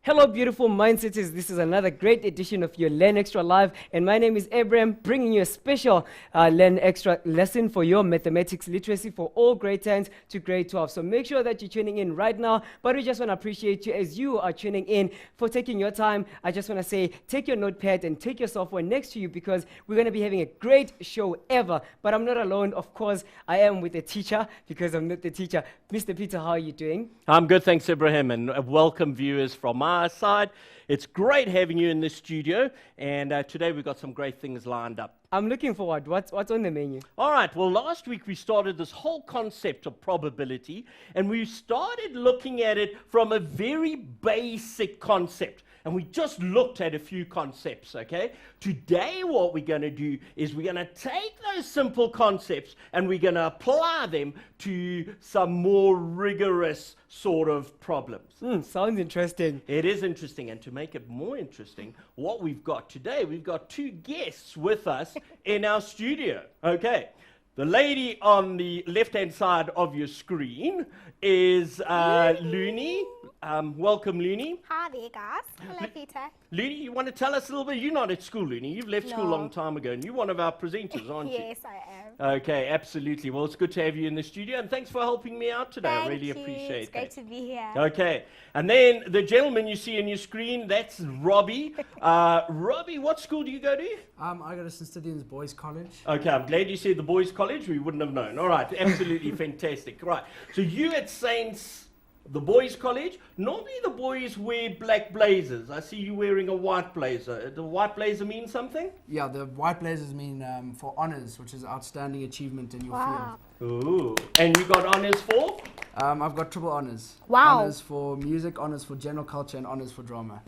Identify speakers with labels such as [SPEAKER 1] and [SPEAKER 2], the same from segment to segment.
[SPEAKER 1] Hello, beautiful mindsetters. This is another great edition of your Learn Extra Live, and my name is Abraham, bringing you a special Learn Extra lesson for your mathematics literacy for all grade 10s to grade 12. So make sure that you're tuning in right now, but we just want to appreciate you as you are tuning in for taking your time. I just want to say, take your notepad and take your software next to you because we're going to be having a great show ever. But I'm not alone, of course. I am with a teacher because I'm not the teacher. Mr. Peter, how are you doing?
[SPEAKER 2] I'm good, thanks, Ibrahim, and welcome viewers from our side. It's great having you in the studio, and today we've got some great things lined up.
[SPEAKER 1] I'm looking forward. What's on the menu?
[SPEAKER 2] All right, well, last week we started this whole concept of probability, and we started looking at it from a very basic concept. And we just looked at a few concepts, okay? Today what we're going to do is we're going to take those simple concepts and we're going to apply them to some more rigorous sort of problems.
[SPEAKER 1] Sounds interesting.
[SPEAKER 2] It is interesting, and to make it more interesting, what we've got today, we've got two guests with us in our studio, okay? The lady on the left-hand side of your screen is Looney. Welcome, Looney.
[SPEAKER 3] Hi there, guys. Hello, Peter.
[SPEAKER 2] Looney, you want to tell us a little bit? You're not at school, Looney. You've left school a long time ago, and you're one of our presenters, aren't you?
[SPEAKER 3] Yes, I am.
[SPEAKER 2] Okay, absolutely. Well, it's good to have you in the studio, and thanks for helping me out today. I really appreciate that.
[SPEAKER 3] It's great to be here.
[SPEAKER 2] Okay, and then the gentleman you see on your screen, that's Robbie. Robbie, what school do you go to?
[SPEAKER 4] I go to St. Stithians Boys College.
[SPEAKER 2] Okay, I'm glad you said the boys' college. We wouldn't have known. All right, absolutely fantastic. Right, so you at Saints, the boys' college. Normally the boys wear black blazers. I see you wearing a white blazer. Does the white blazer mean something?
[SPEAKER 4] Yeah, the white blazers mean for honours, which is outstanding achievement in your
[SPEAKER 3] Wow.
[SPEAKER 4] field.
[SPEAKER 2] Ooh, and you got honors for?
[SPEAKER 4] I've got triple honours.
[SPEAKER 3] Wow.
[SPEAKER 4] Honours for music, honours for general culture, and honours for drama.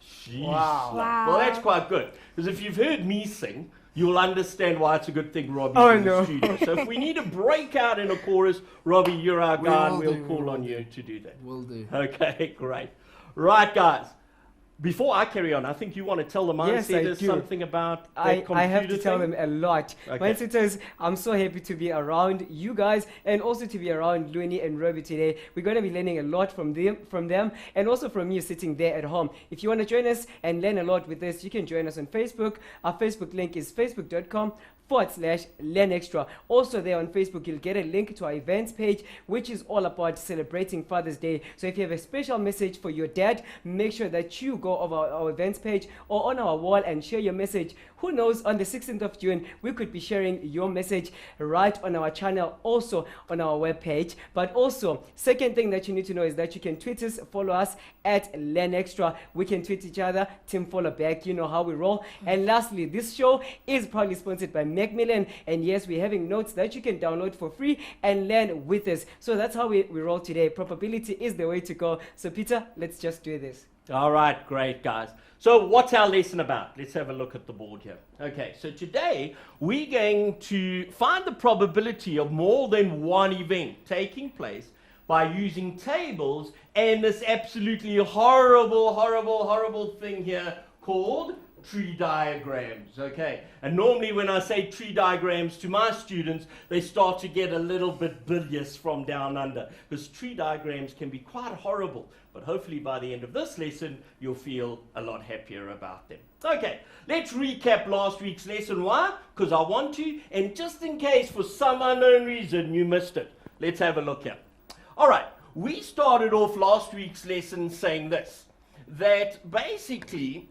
[SPEAKER 2] Jeez.
[SPEAKER 1] Wow.
[SPEAKER 2] Well, that's quite good. Because if you've heard me sing, you'll understand why it's a good thing Robbie's
[SPEAKER 1] Oh,
[SPEAKER 2] in
[SPEAKER 1] no.
[SPEAKER 2] the studio. So if we need to break out in a chorus, Robbie, you're our
[SPEAKER 4] We
[SPEAKER 2] guy,
[SPEAKER 4] will
[SPEAKER 2] and we'll
[SPEAKER 4] do,
[SPEAKER 2] call
[SPEAKER 4] we
[SPEAKER 2] on
[SPEAKER 4] will
[SPEAKER 2] you
[SPEAKER 4] do.
[SPEAKER 2] to do that.
[SPEAKER 4] Will do.
[SPEAKER 2] Okay, great. Right, guys. Before I carry on, I think you want to tell the
[SPEAKER 1] Yes, I
[SPEAKER 2] mindsetters
[SPEAKER 1] do.
[SPEAKER 2] something about that
[SPEAKER 1] I
[SPEAKER 2] computer
[SPEAKER 1] have to tell
[SPEAKER 2] thing.
[SPEAKER 1] them a lot.
[SPEAKER 2] Okay.
[SPEAKER 1] Mindsetters, I'm so happy to be around you guys and also to be around Looney and Robbie today. We're going to be learning a lot from them and also from you sitting there at home. If you want to join us and learn a lot with us, you can join us on Facebook. Our Facebook link is facebook.com/Learn Extra. Also there on Facebook, you'll get a link to our events page, which is all about celebrating Father's Day. So if you have a special message for your dad, make sure that you go over our events page or on our wall and share your message. Who knows, on the 16th of June, we could be sharing your message right on our channel, also on our webpage. But also, second thing that you need to know is that you can tweet us, follow us at Learn Extra. We can tweet each other, team follow back, you know how we roll. And lastly, this show is proudly sponsored by Macmillan. And yes, we're having notes that you can download for free and learn with us. So that's how we roll today. Probability is the way to go. So Peter, let's just do this.
[SPEAKER 2] All right, great, guys. So what's our lesson about? Let's have a look at the board here. Okay, so today we're going to find the probability of more than one event taking place by using tables and this absolutely horrible thing here called tree diagrams, okay? And normally when I say tree diagrams to my students, they start to get a little bit bilious from down under, because tree diagrams can be quite horrible, but hopefully by the end of this lesson, you'll feel a lot happier about them. Okay, let's recap last week's lesson. Why? Because I want to, and just in case for some unknown reason you missed it, let's have a look here. All right, we started off last week's lesson saying this, that basically,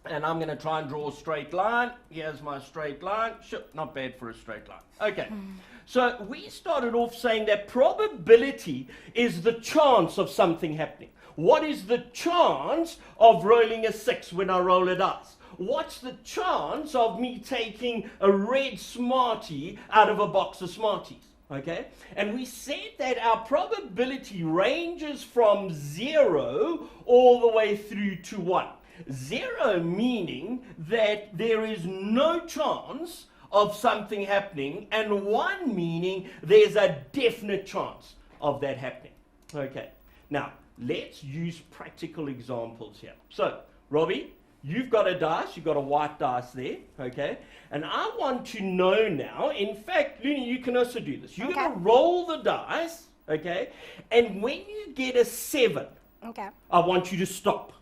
[SPEAKER 2] and I'm going to try and draw a straight line. Here's my straight line. Sure, not bad for a straight line. Okay, so we started off saying that probability is the chance of something happening. What is the chance of rolling a 6 when I roll a dice? What's the chance of me taking a red Smartie out of a box of Smarties? Okay, and we said that our probability ranges from 0 all the way through to 1. 0 meaning that there is no chance of something happening, and 1 meaning there's a definite chance of that happening. Okay, now let's use practical examples here. So, Robbie, you've got a dice, you've got a white dice there, okay? And I want to know now, in fact, Looney, you can also do this. You're going to roll the dice, okay? And when you get a 7,
[SPEAKER 3] Okay.
[SPEAKER 2] I want you to stop.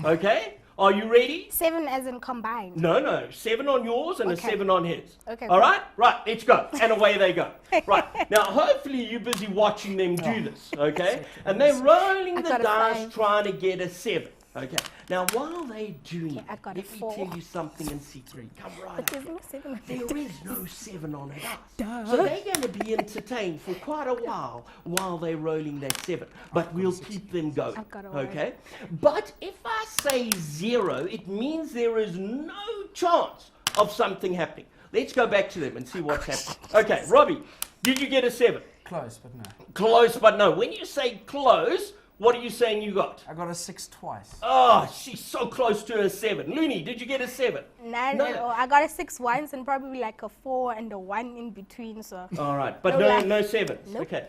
[SPEAKER 2] Okay? Are you ready?
[SPEAKER 3] 7 as in combined.
[SPEAKER 2] No. 7 on yours and a
[SPEAKER 3] Okay.
[SPEAKER 2] 7 on his.
[SPEAKER 3] Okay,
[SPEAKER 2] All
[SPEAKER 3] cool.
[SPEAKER 2] right? Right, let's go. And away they go. Right. Now, hopefully you're busy watching them do this, okay? And they're rolling
[SPEAKER 3] I
[SPEAKER 2] the
[SPEAKER 3] got a
[SPEAKER 2] dice
[SPEAKER 3] 5.
[SPEAKER 2] trying to get a 7. Okay. Now, while they're doing
[SPEAKER 3] Okay, I
[SPEAKER 2] it,
[SPEAKER 3] got a
[SPEAKER 2] let me
[SPEAKER 3] 4.
[SPEAKER 2] tell you something in secret. Come right
[SPEAKER 3] But
[SPEAKER 2] up.
[SPEAKER 3] there's no 7 on
[SPEAKER 2] There
[SPEAKER 3] it.
[SPEAKER 2] is no 7 on a dice. So they're going to be entertained for quite a while they're rolling that 7. But we'll keep them going.
[SPEAKER 3] I've got a 1.
[SPEAKER 2] Okay? But if I say 0, it means there is no chance of something happening. Let's go back to them and see what's happening. Okay, Robbie, did you get a 7?
[SPEAKER 4] Close, but no.
[SPEAKER 2] Close, but no. When you say close, what are you saying you got?
[SPEAKER 4] I got a 6 twice.
[SPEAKER 2] Oh, she's so close to a 7. Looney, did you get a 7?
[SPEAKER 3] None
[SPEAKER 2] No.
[SPEAKER 3] at all. I got a 6 once and probably like a 4 and a 1 in between. So
[SPEAKER 2] All right, but
[SPEAKER 3] No
[SPEAKER 2] no
[SPEAKER 3] life.
[SPEAKER 2] 7s.
[SPEAKER 3] Nope.
[SPEAKER 2] Okay.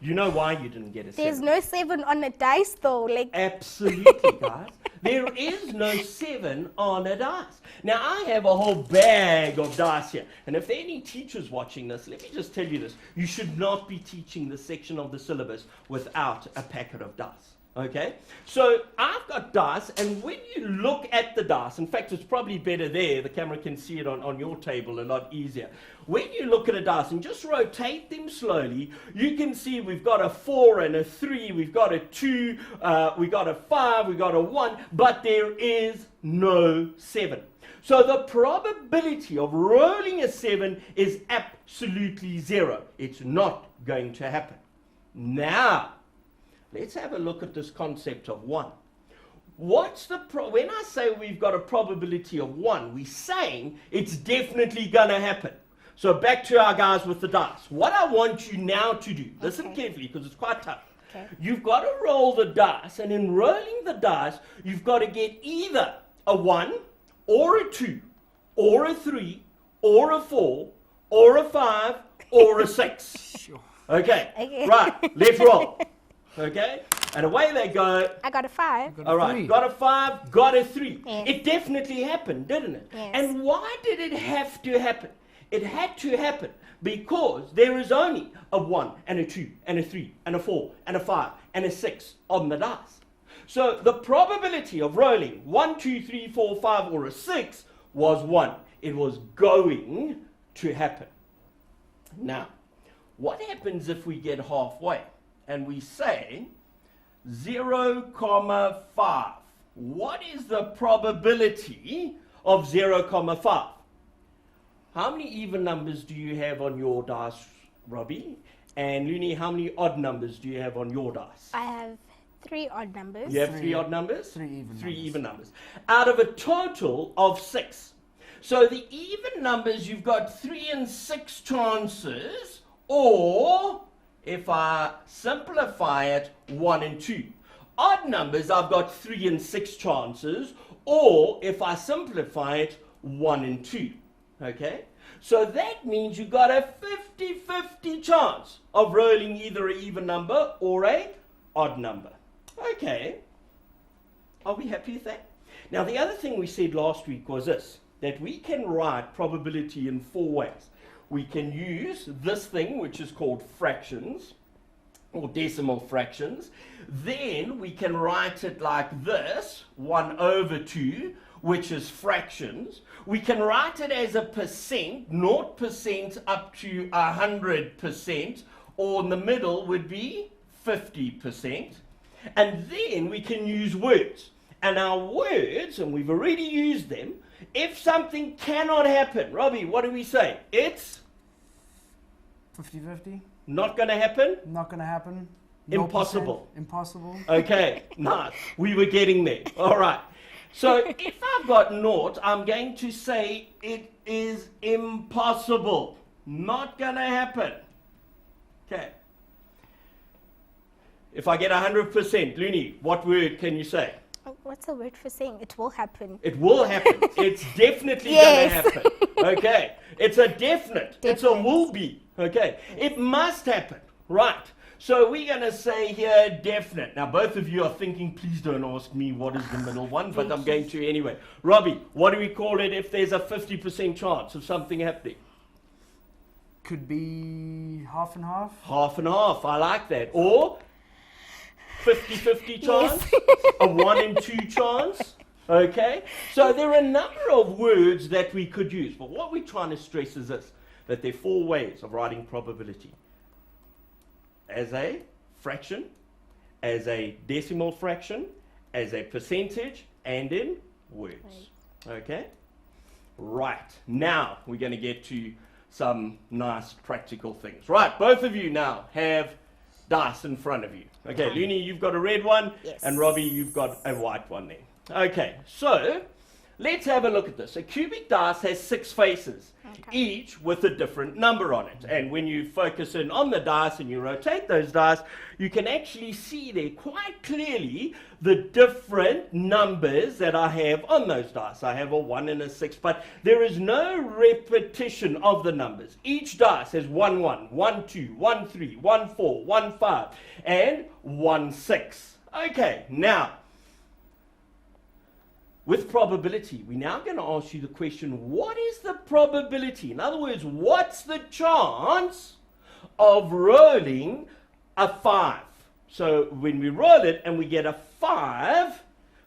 [SPEAKER 2] You know why you didn't get a 7?
[SPEAKER 3] there's no 7 on the dice though. Like
[SPEAKER 2] Absolutely, guys. There is no 7 on a dice. Now, I have a whole bag of dice here. And if there are any teachers watching this, let me just tell you this. You should not be teaching this section of the syllabus without a packet of dice. Okay? So, I've got dice, and when you look at the dice, in fact, it's probably better there. The camera can see it on your table a lot easier. When you look at a dice and just rotate them slowly, you can see we've got a 4 and a 3, we've got a 2, we've got a 5, we've got a 1, but there is no 7. So the probability of rolling a 7 is absolutely 0. It's not going to happen. Now, let's have a look at this concept of 1. What's the when I say we've got a probability of 1, we're saying it's definitely going to happen. So back to our guys with the dice. What I want you now to do, listen carefully because it's quite tough.
[SPEAKER 3] Okay.
[SPEAKER 2] You've got to roll the dice, and in rolling the dice, you've got to get either a 1 or a 2 or a 3 or a 4 or a 5 or a 6.
[SPEAKER 4] Sure.
[SPEAKER 2] Okay,
[SPEAKER 3] Okay.
[SPEAKER 2] right, let's roll. Okay, and away they go.
[SPEAKER 3] I got a 5.
[SPEAKER 4] Got
[SPEAKER 2] All
[SPEAKER 4] a
[SPEAKER 2] right,
[SPEAKER 4] 3.
[SPEAKER 2] got a 5, got a 3.
[SPEAKER 3] Yes.
[SPEAKER 2] It definitely happened, didn't it?
[SPEAKER 3] Yes.
[SPEAKER 2] And why did it have to happen? It had to happen because there is only a 1 and a 2 and a 3 and a 4 and a 5 and a 6 on the dice. So the probability of rolling 1, 2, 3, 4, 5 or a 6 was 1. It was going to happen. Now, what happens if we get halfway and we say 0,5? What is the probability of 0,5? How many even numbers do you have on your dice, Robbie? And Looney, how many odd numbers do you have on your dice?
[SPEAKER 3] I have 3 odd numbers.
[SPEAKER 2] You have 3
[SPEAKER 4] Three.
[SPEAKER 2] odd numbers?
[SPEAKER 4] 3 even
[SPEAKER 2] Three
[SPEAKER 4] numbers.
[SPEAKER 2] even numbers. Out of a total of 6. So the even numbers, you've got 3 and 6 chances, or if I simplify it, 1 and 2. Odd numbers, I've got 3 and 6 chances, or if I simplify it, 1 and 2. Okay? So that means you've got a 50-50 chance of rolling either an even number or an odd number. Okay. Are we happy with that? Now, the other thing we said last week was this, that we can write probability in 4 ways. We can use this thing, which is called fractions, or decimal fractions. Then we can write it like this, 1 over 2, which is fractions. We can write it as a percent, 0% up to 100%, or in the middle would be 50%. And then we can use words. And our words, and we've already used them, if something cannot happen, Robbie, what do we say? It's
[SPEAKER 4] 50-50.
[SPEAKER 2] not going to happen?
[SPEAKER 4] Not going to happen.
[SPEAKER 2] Impossible.
[SPEAKER 4] 0%. Impossible.
[SPEAKER 2] Okay, nice. We were getting there. All right. So if I've got naught, I'm going to say it is impossible. Not going to happen. Okay. If I get 100%, Looney, what word can you say?
[SPEAKER 3] Oh, what's the word for saying it will happen?
[SPEAKER 2] It will happen. It's definitely
[SPEAKER 3] Yes.
[SPEAKER 2] going to happen. Okay. It's a definite. It's a
[SPEAKER 3] Definite.
[SPEAKER 2] will be. Okay. It must happen. Right. So we're going to say here definite. Now, both of you are thinking, please don't ask me what is the middle one, but I'm going to anyway. Robbie, what do we call it if there's a 50% chance of something happening?
[SPEAKER 4] Could be half and half.
[SPEAKER 2] Half and half. I like that. Or 50-50 chance, a 1 in 2 chance. Okay? So there are a number of words that we could use. But what we're trying to stress is this, that there are 4 ways of writing probability. As a fraction, as a decimal fraction, as a percentage, and in words. Okay? Right. Now we're going to get to some nice practical things. Right, both of you now have dice in front of you. Okay, Looney, you've got a red one,
[SPEAKER 3] Yes.
[SPEAKER 2] and Robbie, you've got a white one there. Okay, so let's have a look at this. A cubic dice has 6 faces, each with a different number on it. And when you focus in on the dice and you rotate those dice, you can actually see there quite clearly the different numbers that I have on those dice. I have a 1 and a 6, but there is no repetition of the numbers. Each dice has 1 1, 1 2, 1 3, 1 4, 1 5, and 1 6. Okay, now, with probability, we're now going to ask you the question, what is the probability? In other words, what's the chance of rolling a 5? So when we roll it and we get a 5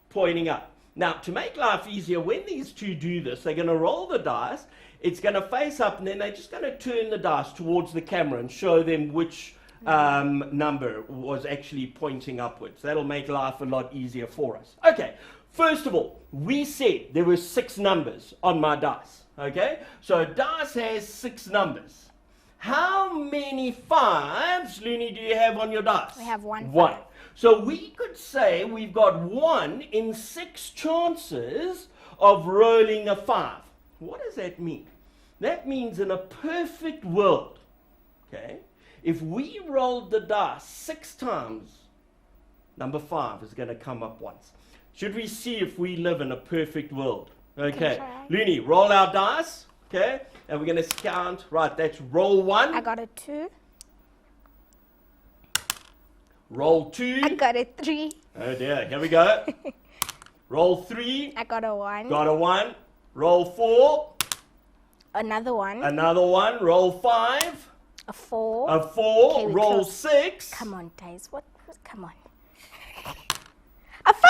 [SPEAKER 2] pointing up. Now, to make life easier, when these two do this, they're going to roll the dice, it's going to face up, and then they're just going to turn the dice towards the camera and show them which number was actually pointing upwards. That'll make life a lot easier for us. Okay. First of all, we said there were 6 numbers on my dice, okay? So a dice has 6 numbers. How many 5s, Looney, do you have on your dice?
[SPEAKER 3] We have 1
[SPEAKER 2] 1.
[SPEAKER 3] 5.
[SPEAKER 2] So we could say we've got 1 in 6 chances of rolling a 5. What does that mean? That means in a perfect world, okay, if we rolled the dice 6 times, number 5 is going to come up once. Should we see if we live in a perfect world? Okay. Looney, roll our dice. Okay. And we're going to count. Right, that's roll 1.
[SPEAKER 3] I got a 2.
[SPEAKER 2] Roll 2.
[SPEAKER 3] I got a 3.
[SPEAKER 2] Oh dear. Here we go. Roll 3.
[SPEAKER 3] I got a 1.
[SPEAKER 2] Got a 1. Roll 4.
[SPEAKER 3] Another 1.
[SPEAKER 2] Another 1. Roll 5.
[SPEAKER 3] A 4.
[SPEAKER 2] A 4.
[SPEAKER 3] Okay, we
[SPEAKER 2] Roll
[SPEAKER 3] close.
[SPEAKER 2] 6.
[SPEAKER 3] Come on, guys. What? Come on. A 5!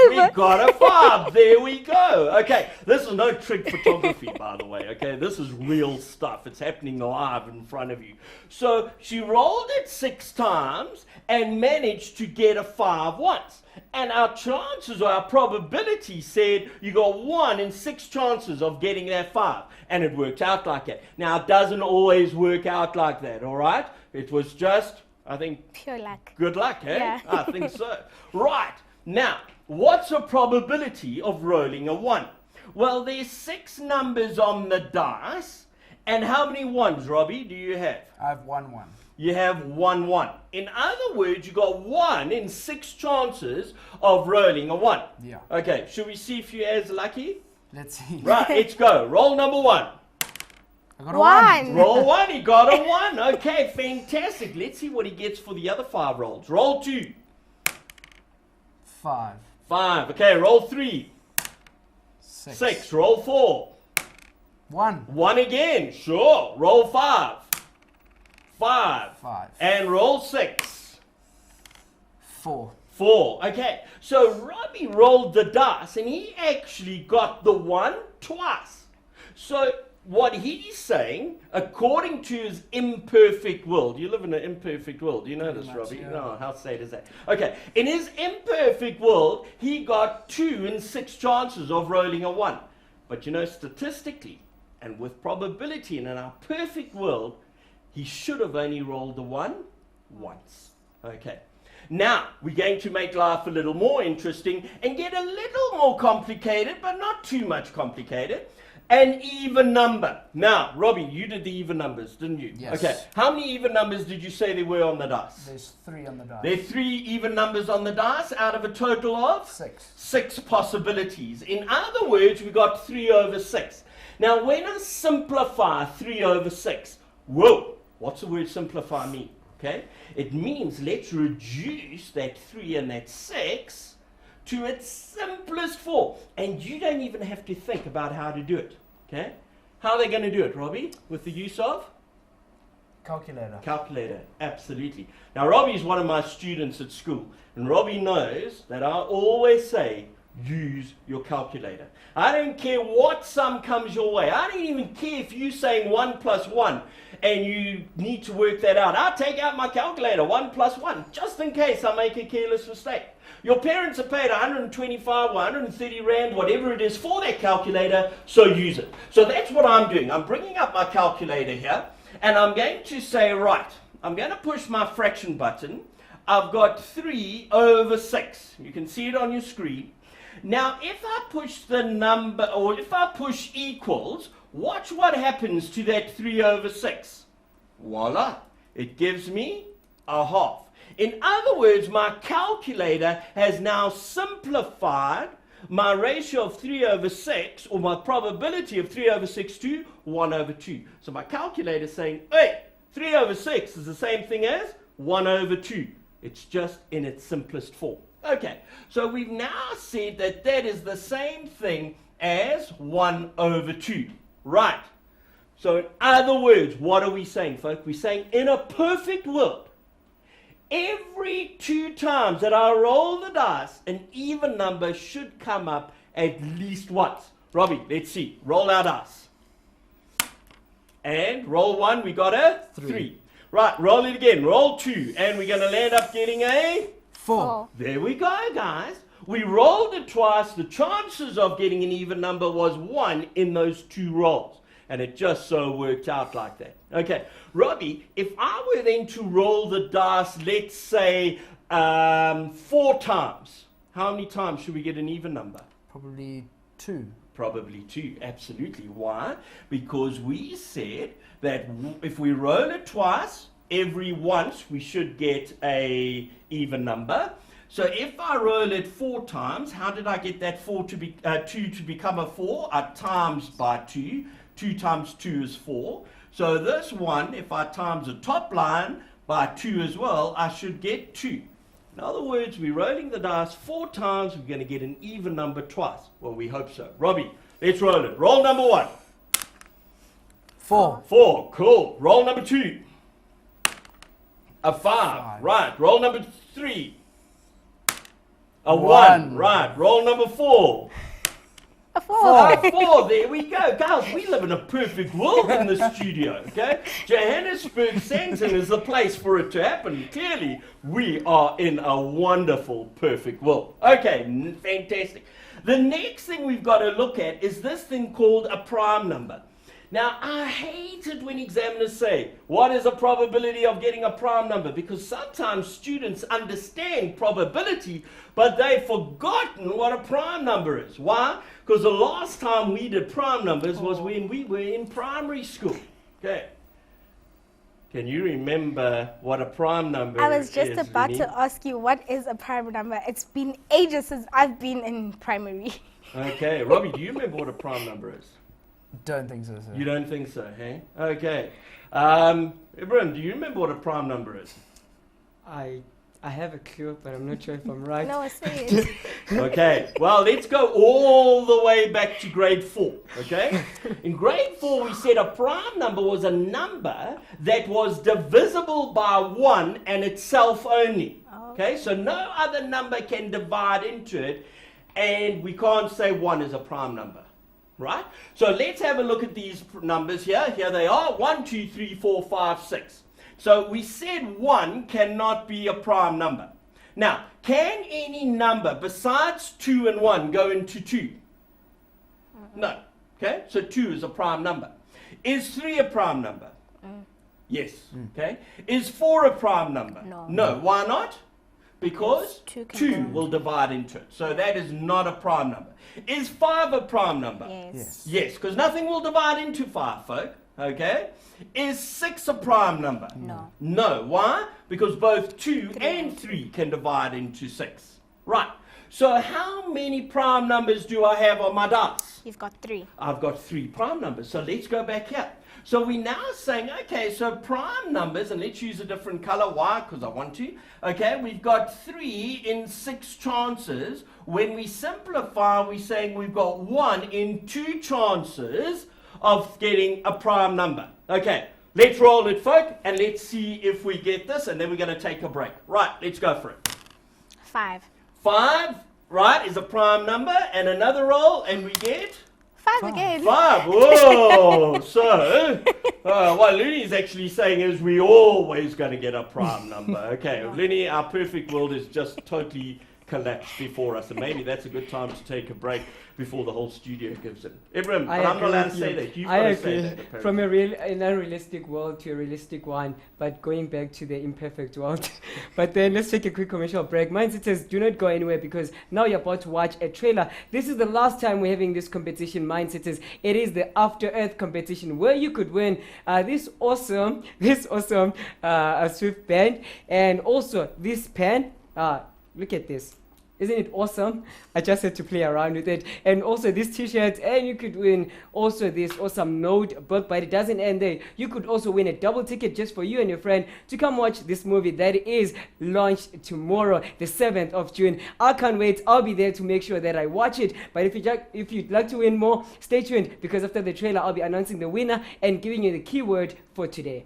[SPEAKER 2] We got a 5. There we go. Okay, this is no trick photography, by the way. Okay, this is real stuff. It's happening live in front of you. So she rolled it 6 times and managed to get a 5 once. And our chances, or our probability said you got 1 in 6 chances of getting that 5. And it worked out like that. Now, it doesn't always work out like that, all right? It was just, I think,
[SPEAKER 3] pure luck.
[SPEAKER 2] good luck, eh?
[SPEAKER 3] Yeah.
[SPEAKER 2] I think so. Right. Now, what's a probability of rolling a 1? Well, there's 6 numbers on the dice. And how many 1s, Robbie, do you have?
[SPEAKER 4] I have 1 1.
[SPEAKER 2] You have 1 1. In other words, you got 1 in 6 chances of rolling a 1.
[SPEAKER 4] Yeah.
[SPEAKER 2] Okay, should we see if you're as lucky?
[SPEAKER 4] Let's see.
[SPEAKER 2] Right, let's go. Roll number 1.
[SPEAKER 4] I got a
[SPEAKER 3] 1.
[SPEAKER 2] Roll 1, he got a 1. Okay, fantastic. Let's see what he gets for the other 5 rolls. Roll 2.
[SPEAKER 4] 5.
[SPEAKER 2] 5. Okay, roll 3. 6. Roll 4.
[SPEAKER 4] 1.
[SPEAKER 2] 1 again. Sure. Roll 5. 5.
[SPEAKER 4] 5.
[SPEAKER 2] And roll 6.
[SPEAKER 4] 4.
[SPEAKER 2] 4. Okay. So Robbie rolled the dice and he actually got the 1 twice. So what he's saying, according to his imperfect world, you live in an imperfect world, do you know this, Robbie?
[SPEAKER 4] Yeah.
[SPEAKER 2] No, how sad is that? Okay, in his imperfect world, he got 2 in 6 chances of rolling a 1. But you know, statistically, and with probability, and in our perfect world, he should have only rolled the 1 once. Okay. Now, we're going to make life a little more interesting and get a little more complicated, but not too much complicated. An even number. Now, Robbie, you did the even numbers, didn't you?
[SPEAKER 4] Yes.
[SPEAKER 2] Okay. How many even numbers did you say there were on the dice?
[SPEAKER 4] There's 3 on the dice.
[SPEAKER 2] There are 3 even numbers on the dice out of a total of?
[SPEAKER 4] 6.
[SPEAKER 2] 6 possibilities. In other words, we got 3 over 6. Now, when I simplify 3 over 6, whoa, what's the word simplify mean? Okay? It means let's reduce that 3 and that 6 to its simplest form. And you don't even have to think about how to do it. Okay? How are they going to do it, Robbie? With the use of?
[SPEAKER 4] Calculator.
[SPEAKER 2] Calculator, absolutely. Now, Robbie's one of my students at school, and Robbie knows that I always say, use your calculator. I don't care what sum comes your way. I don't even care if you're saying 1 plus 1 and you need to work that out. I'll take out my calculator, 1 plus 1, just in case I make a careless mistake. Your parents have paid 125 or 130 Rand, whatever it is, for that calculator, so use it. So that's what I'm doing. I'm bringing up my calculator here, and I'm going to say, right, I'm going to push my fraction button. I've got 3 over 6. You can see it on your screen. Now, if I push the number, or if I push equals, watch what happens to that 3 over 6. Voila, it gives me a half. In other words, my calculator has now simplified my ratio of 3 over 6, or my probability of 3 over 6 to 1 over 2. So my calculator is saying, hey, 3 over 6 is the same thing as 1 over 2. It's just in its simplest form. Okay, so we've now said that that is the same thing as 1 over 2. Right. So in other words, what are we saying, folks? We're saying in a perfect world, every 2 times that I roll the dice, an even number should come up at least once. Robbie, let's see. Roll our dice. And roll 1, we got a 3. Right, roll it again. Roll 2, and we're going to land up getting a
[SPEAKER 4] 4.
[SPEAKER 2] There we go, guys. We rolled it twice. The chances of getting an even number was 1 in those 2 rolls. And it just so worked out like that. Okay, Robbie, if I were then to roll the dice, let's say 4 times, how many times should we get an even number?
[SPEAKER 4] Probably 2.
[SPEAKER 2] Probably 2, absolutely. Why? Because we said that if we roll it twice, every once we should get a even number. So if I roll it 4 times, how did I get that 2 to become a 4? I times by 2. 2 times 2 is 4. So this one, if I times the top line by 2 as well, I should get 2. In other words, we're rolling the dice 4 times, we're going to get an even number twice. Well, we hope so. Robbie, let's roll it. Roll number 1.
[SPEAKER 4] 4.
[SPEAKER 2] 4, cool. Roll number 2. A 5. Right. Roll number 3. A 1. Right. Roll number 4.
[SPEAKER 3] A 4.
[SPEAKER 2] A 4. There we go. Guys, we live in a perfect world in the studio, okay? Johannesburg Sandton is the place for it to happen. Clearly, we are in a wonderful, perfect world. Okay, fantastic. The next thing we've got to look at is this thing called a prime number. Now, I hate it when examiners say, what is the probability of getting a prime number? Because sometimes students understand probability, but they've forgotten what a prime number is. Why? Because the last time we did prime numbers was when we were in primary school. Okay. Can you remember what a prime number is?
[SPEAKER 3] I was just about to ask you, what is a prime number? It's been ages since I've been in primary.
[SPEAKER 2] Okay. Robbie, do you remember what a prime number is?
[SPEAKER 4] Don't think so, sir.
[SPEAKER 2] You don't think so, hey? Okay. Everyone, do you remember what a prime number is?
[SPEAKER 1] I have a clue, but I'm not sure if I'm right.
[SPEAKER 3] No, say it.
[SPEAKER 2] Okay, well, let's go all the way back to grade 4, okay? In grade 4, we said a prime number was a number that was divisible by 1 and itself only, okay? So no other number can divide into it, and we can't say 1 is a prime number, right? So let's have a look at these numbers here. Here they are, 1, 2, 3, 4, 5, 6. So we said 1 cannot be a prime number. Now, can any number besides 2 and 1 go into 2? No. Okay, so 2 is a prime number. Is 3 a prime number? Yes. Okay. Is 4 a prime number? No. Why not? Because 2 will divide into it. So that is not a prime number. Is 5 a prime number?
[SPEAKER 3] Yes.
[SPEAKER 2] Yes, because nothing will divide into 5, folk. Okay. Is 6 a prime number?
[SPEAKER 3] No.
[SPEAKER 2] No. Why? Because both 2 and 3 can divide into 6. Right. So how many prime numbers do I have on my dice?
[SPEAKER 3] You've got 3.
[SPEAKER 2] I've got 3 prime numbers. So let's go back here. So we're now saying, okay, so prime numbers, and let's use a different color. Why? Because I want to. Okay, we've got 3 in 6 chances. When we simplify, we're saying we've got 1 in 2 chances of getting a prime number. Okay, Let's roll it, folk, and let's see if we get this, and then we're going to take a break. Right, let's go for it.
[SPEAKER 3] 5.
[SPEAKER 2] 5, right, is a prime number, and another roll, and we get
[SPEAKER 3] 5 again.
[SPEAKER 2] 5. Whoa! So, what Looney is actually saying is we're always going to get a prime number. Okay, Looney, our perfect world is just totally collapsed before us, and maybe that's a good time to take a break before the whole studio gives in. Ibrahim, but I'm not allowed to say that. You've got to say that. Apparently.
[SPEAKER 1] From an unrealistic world to a realistic one, but going back to the imperfect world. But then let's take a quick commercial break. Mindsetters, do not go anywhere because now you're about to watch a trailer. This is the last time we're having this competition, Mindsetters. It is the After Earth competition where you could win this awesome Swift band and also this pen. Look at this. Isn't it awesome? I just had to play around with it. And also this t-shirt, and you could win also this awesome notebook, but it doesn't end there. You could also win a double ticket just for you and your friend to come watch this movie that is launched tomorrow, the 7th of June. I can't wait. I'll be there to make sure that I watch it. But if you'd like to win more, stay tuned because after the trailer, I'll be announcing the winner and giving you the keyword for today.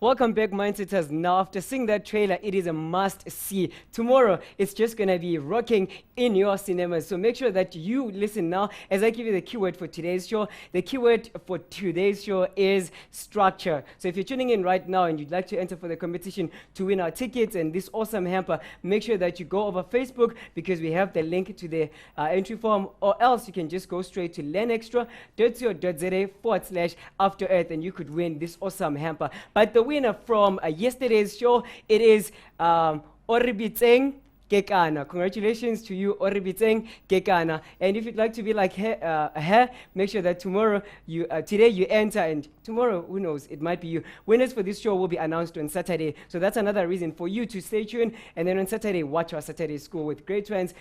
[SPEAKER 1] Welcome back, Mindsetters. Now, after seeing that trailer, it is a must-see. Tomorrow, it's just going to be rocking in your cinemas. So make sure that you listen now as I give you the keyword for today's show. The keyword for today's show is structure. So if you're tuning in right now and you'd like to enter for the competition to win our tickets and this awesome hamper, make sure that you go over Facebook because we have the link to the entry form, or else you can just go straight to learnextra.co.za/After Earth and you could win this awesome hamper. But the winner from yesterday's show, it is Oribitseng Kekana. Congratulations to you, Oribitseng Kekana. And if you'd like to be like her, make sure that tomorrow today you enter, and tomorrow, who knows, it might be you. Winners for this show will be announced on Saturday. So that's another reason for you to stay tuned. And then on Saturday, watch our Saturday school with grade 12s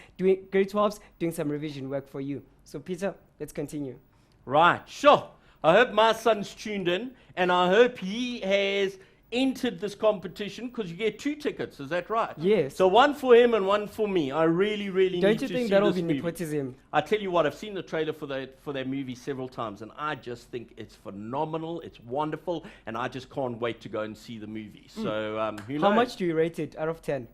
[SPEAKER 1] doing some revision work for you. So Peter, let's continue.
[SPEAKER 2] Right, sure. I hope my son's tuned in, and I hope he has entered this competition because you get 2 tickets. Is that right?
[SPEAKER 1] Yes.
[SPEAKER 2] So one for him and one for me. I really, really
[SPEAKER 1] Don't
[SPEAKER 2] need to
[SPEAKER 1] you
[SPEAKER 2] see
[SPEAKER 1] think that'll
[SPEAKER 2] this
[SPEAKER 1] be
[SPEAKER 2] movie.
[SPEAKER 1] nepotism?
[SPEAKER 2] I tell you what, I've seen the trailer for that movie several times, and I just think it's phenomenal. It's wonderful, and I just can't wait to go and see the movie. So who knows?
[SPEAKER 1] How much do you rate it out of 10?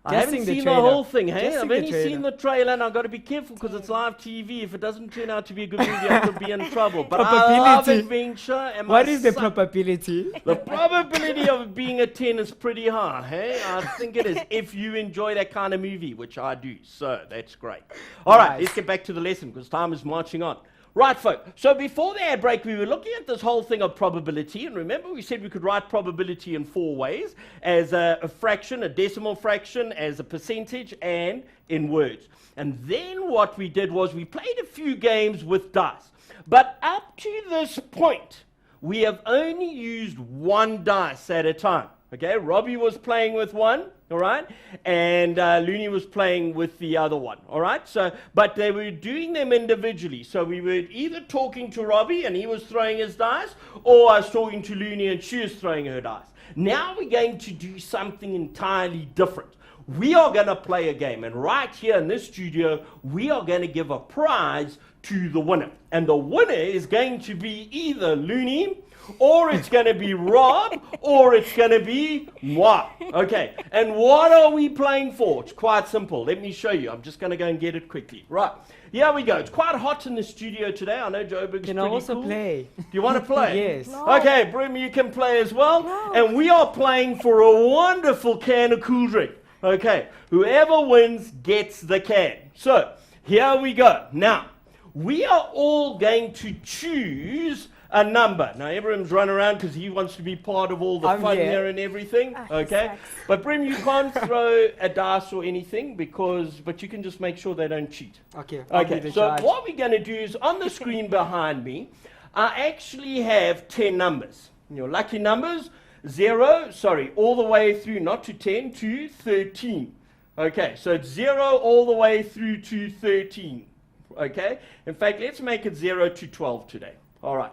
[SPEAKER 2] I haven't
[SPEAKER 1] Just
[SPEAKER 2] seen the
[SPEAKER 1] trailer.
[SPEAKER 2] whole thing, hey?
[SPEAKER 1] Just
[SPEAKER 2] I've
[SPEAKER 1] the
[SPEAKER 2] only
[SPEAKER 1] trailer.
[SPEAKER 2] seen the trailer, and I've got to be careful because it's live TV. If it doesn't turn out to be a good movie, I could be in trouble. But I love
[SPEAKER 1] Probability.
[SPEAKER 2] adventure. And
[SPEAKER 1] What
[SPEAKER 2] my
[SPEAKER 1] is the
[SPEAKER 2] son-
[SPEAKER 1] probability?
[SPEAKER 2] The probability of it being a 10 is pretty high, hey? I think it is, if you enjoy that kind of movie, which I do. So that's great. All right,
[SPEAKER 1] Nice.
[SPEAKER 2] let's get back to the lesson because time is marching on. Right, folk. So before the ad break, we were looking at this whole thing of probability. And remember, we said we could write probability in 4 ways: as a fraction, a decimal fraction, as a percentage, and in words. And then what we did was we played a few games with dice. But up to this point, we have only used 1 dice at a time. Okay, Robbie was playing with 1, all right, and Looney was playing with the other one, all right. So, but they were doing them individually. So we were either talking to Robbie and he was throwing his dice, or I was talking to Looney and she was throwing her dice. Now we're going to do something entirely different. We are going to play a game, and right here in this studio, we are going to give a prize to the winner, and the winner is going to be either Looney, or it's going to be Rob, or it's going to be moi. Okay, and what are we playing for? It's quite simple. Let me show you. I'm just going to go and get it quickly. Right, here we go. It's quite hot in the studio today. I know Joburg's
[SPEAKER 1] Can I
[SPEAKER 2] pretty
[SPEAKER 1] also
[SPEAKER 2] cool.
[SPEAKER 1] play?
[SPEAKER 2] Do you want to play?
[SPEAKER 1] Yes.
[SPEAKER 3] No.
[SPEAKER 2] Okay, Brim, you can play as well.
[SPEAKER 3] No.
[SPEAKER 2] And we are playing for a wonderful can of cool drink. Okay, whoever wins gets the can. So, here we go. Now, we are all going to choose a number. Now, Ibrahim's run around because he wants to be part of all the
[SPEAKER 1] I'm
[SPEAKER 2] fun
[SPEAKER 1] here.
[SPEAKER 2] here and everything. Okay,
[SPEAKER 3] sucks.
[SPEAKER 2] but Brim, you can't throw a dice or anything but you can just make sure they don't cheat.
[SPEAKER 1] Okay. I'll be
[SPEAKER 2] Okay,
[SPEAKER 1] the
[SPEAKER 2] so
[SPEAKER 1] judge.
[SPEAKER 2] what we're going to do is on the screen behind me, I actually have 10 numbers. Your lucky numbers, all the way through, not to 10, to 13. Okay, so it's 0 all the way through to 13. Okay, in fact, let's make it 0 to 12 today. All right.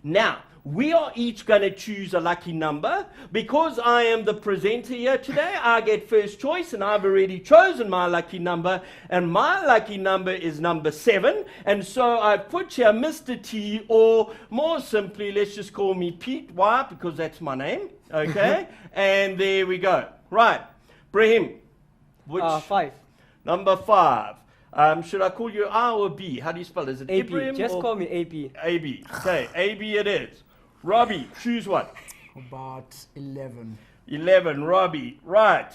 [SPEAKER 2] Now, we are each going to choose a lucky number. Because I am the presenter here today, I get first choice, and I've already chosen my lucky number, and my lucky number is number 7. And so I put here Mr. T, or more simply, let's just call me Pete. Why? Because that's my name. Okay? And there we go. Right. Brahim. Which
[SPEAKER 1] 5.
[SPEAKER 2] number 5. Should I call you A or B? How do you spell it? Is it
[SPEAKER 1] AB.
[SPEAKER 2] Ibrahim
[SPEAKER 1] Just
[SPEAKER 2] or
[SPEAKER 1] call me AB.
[SPEAKER 2] AB? Okay, AB it is. Robbie, choose one.
[SPEAKER 4] About 11.
[SPEAKER 2] 11, Robbie. Right.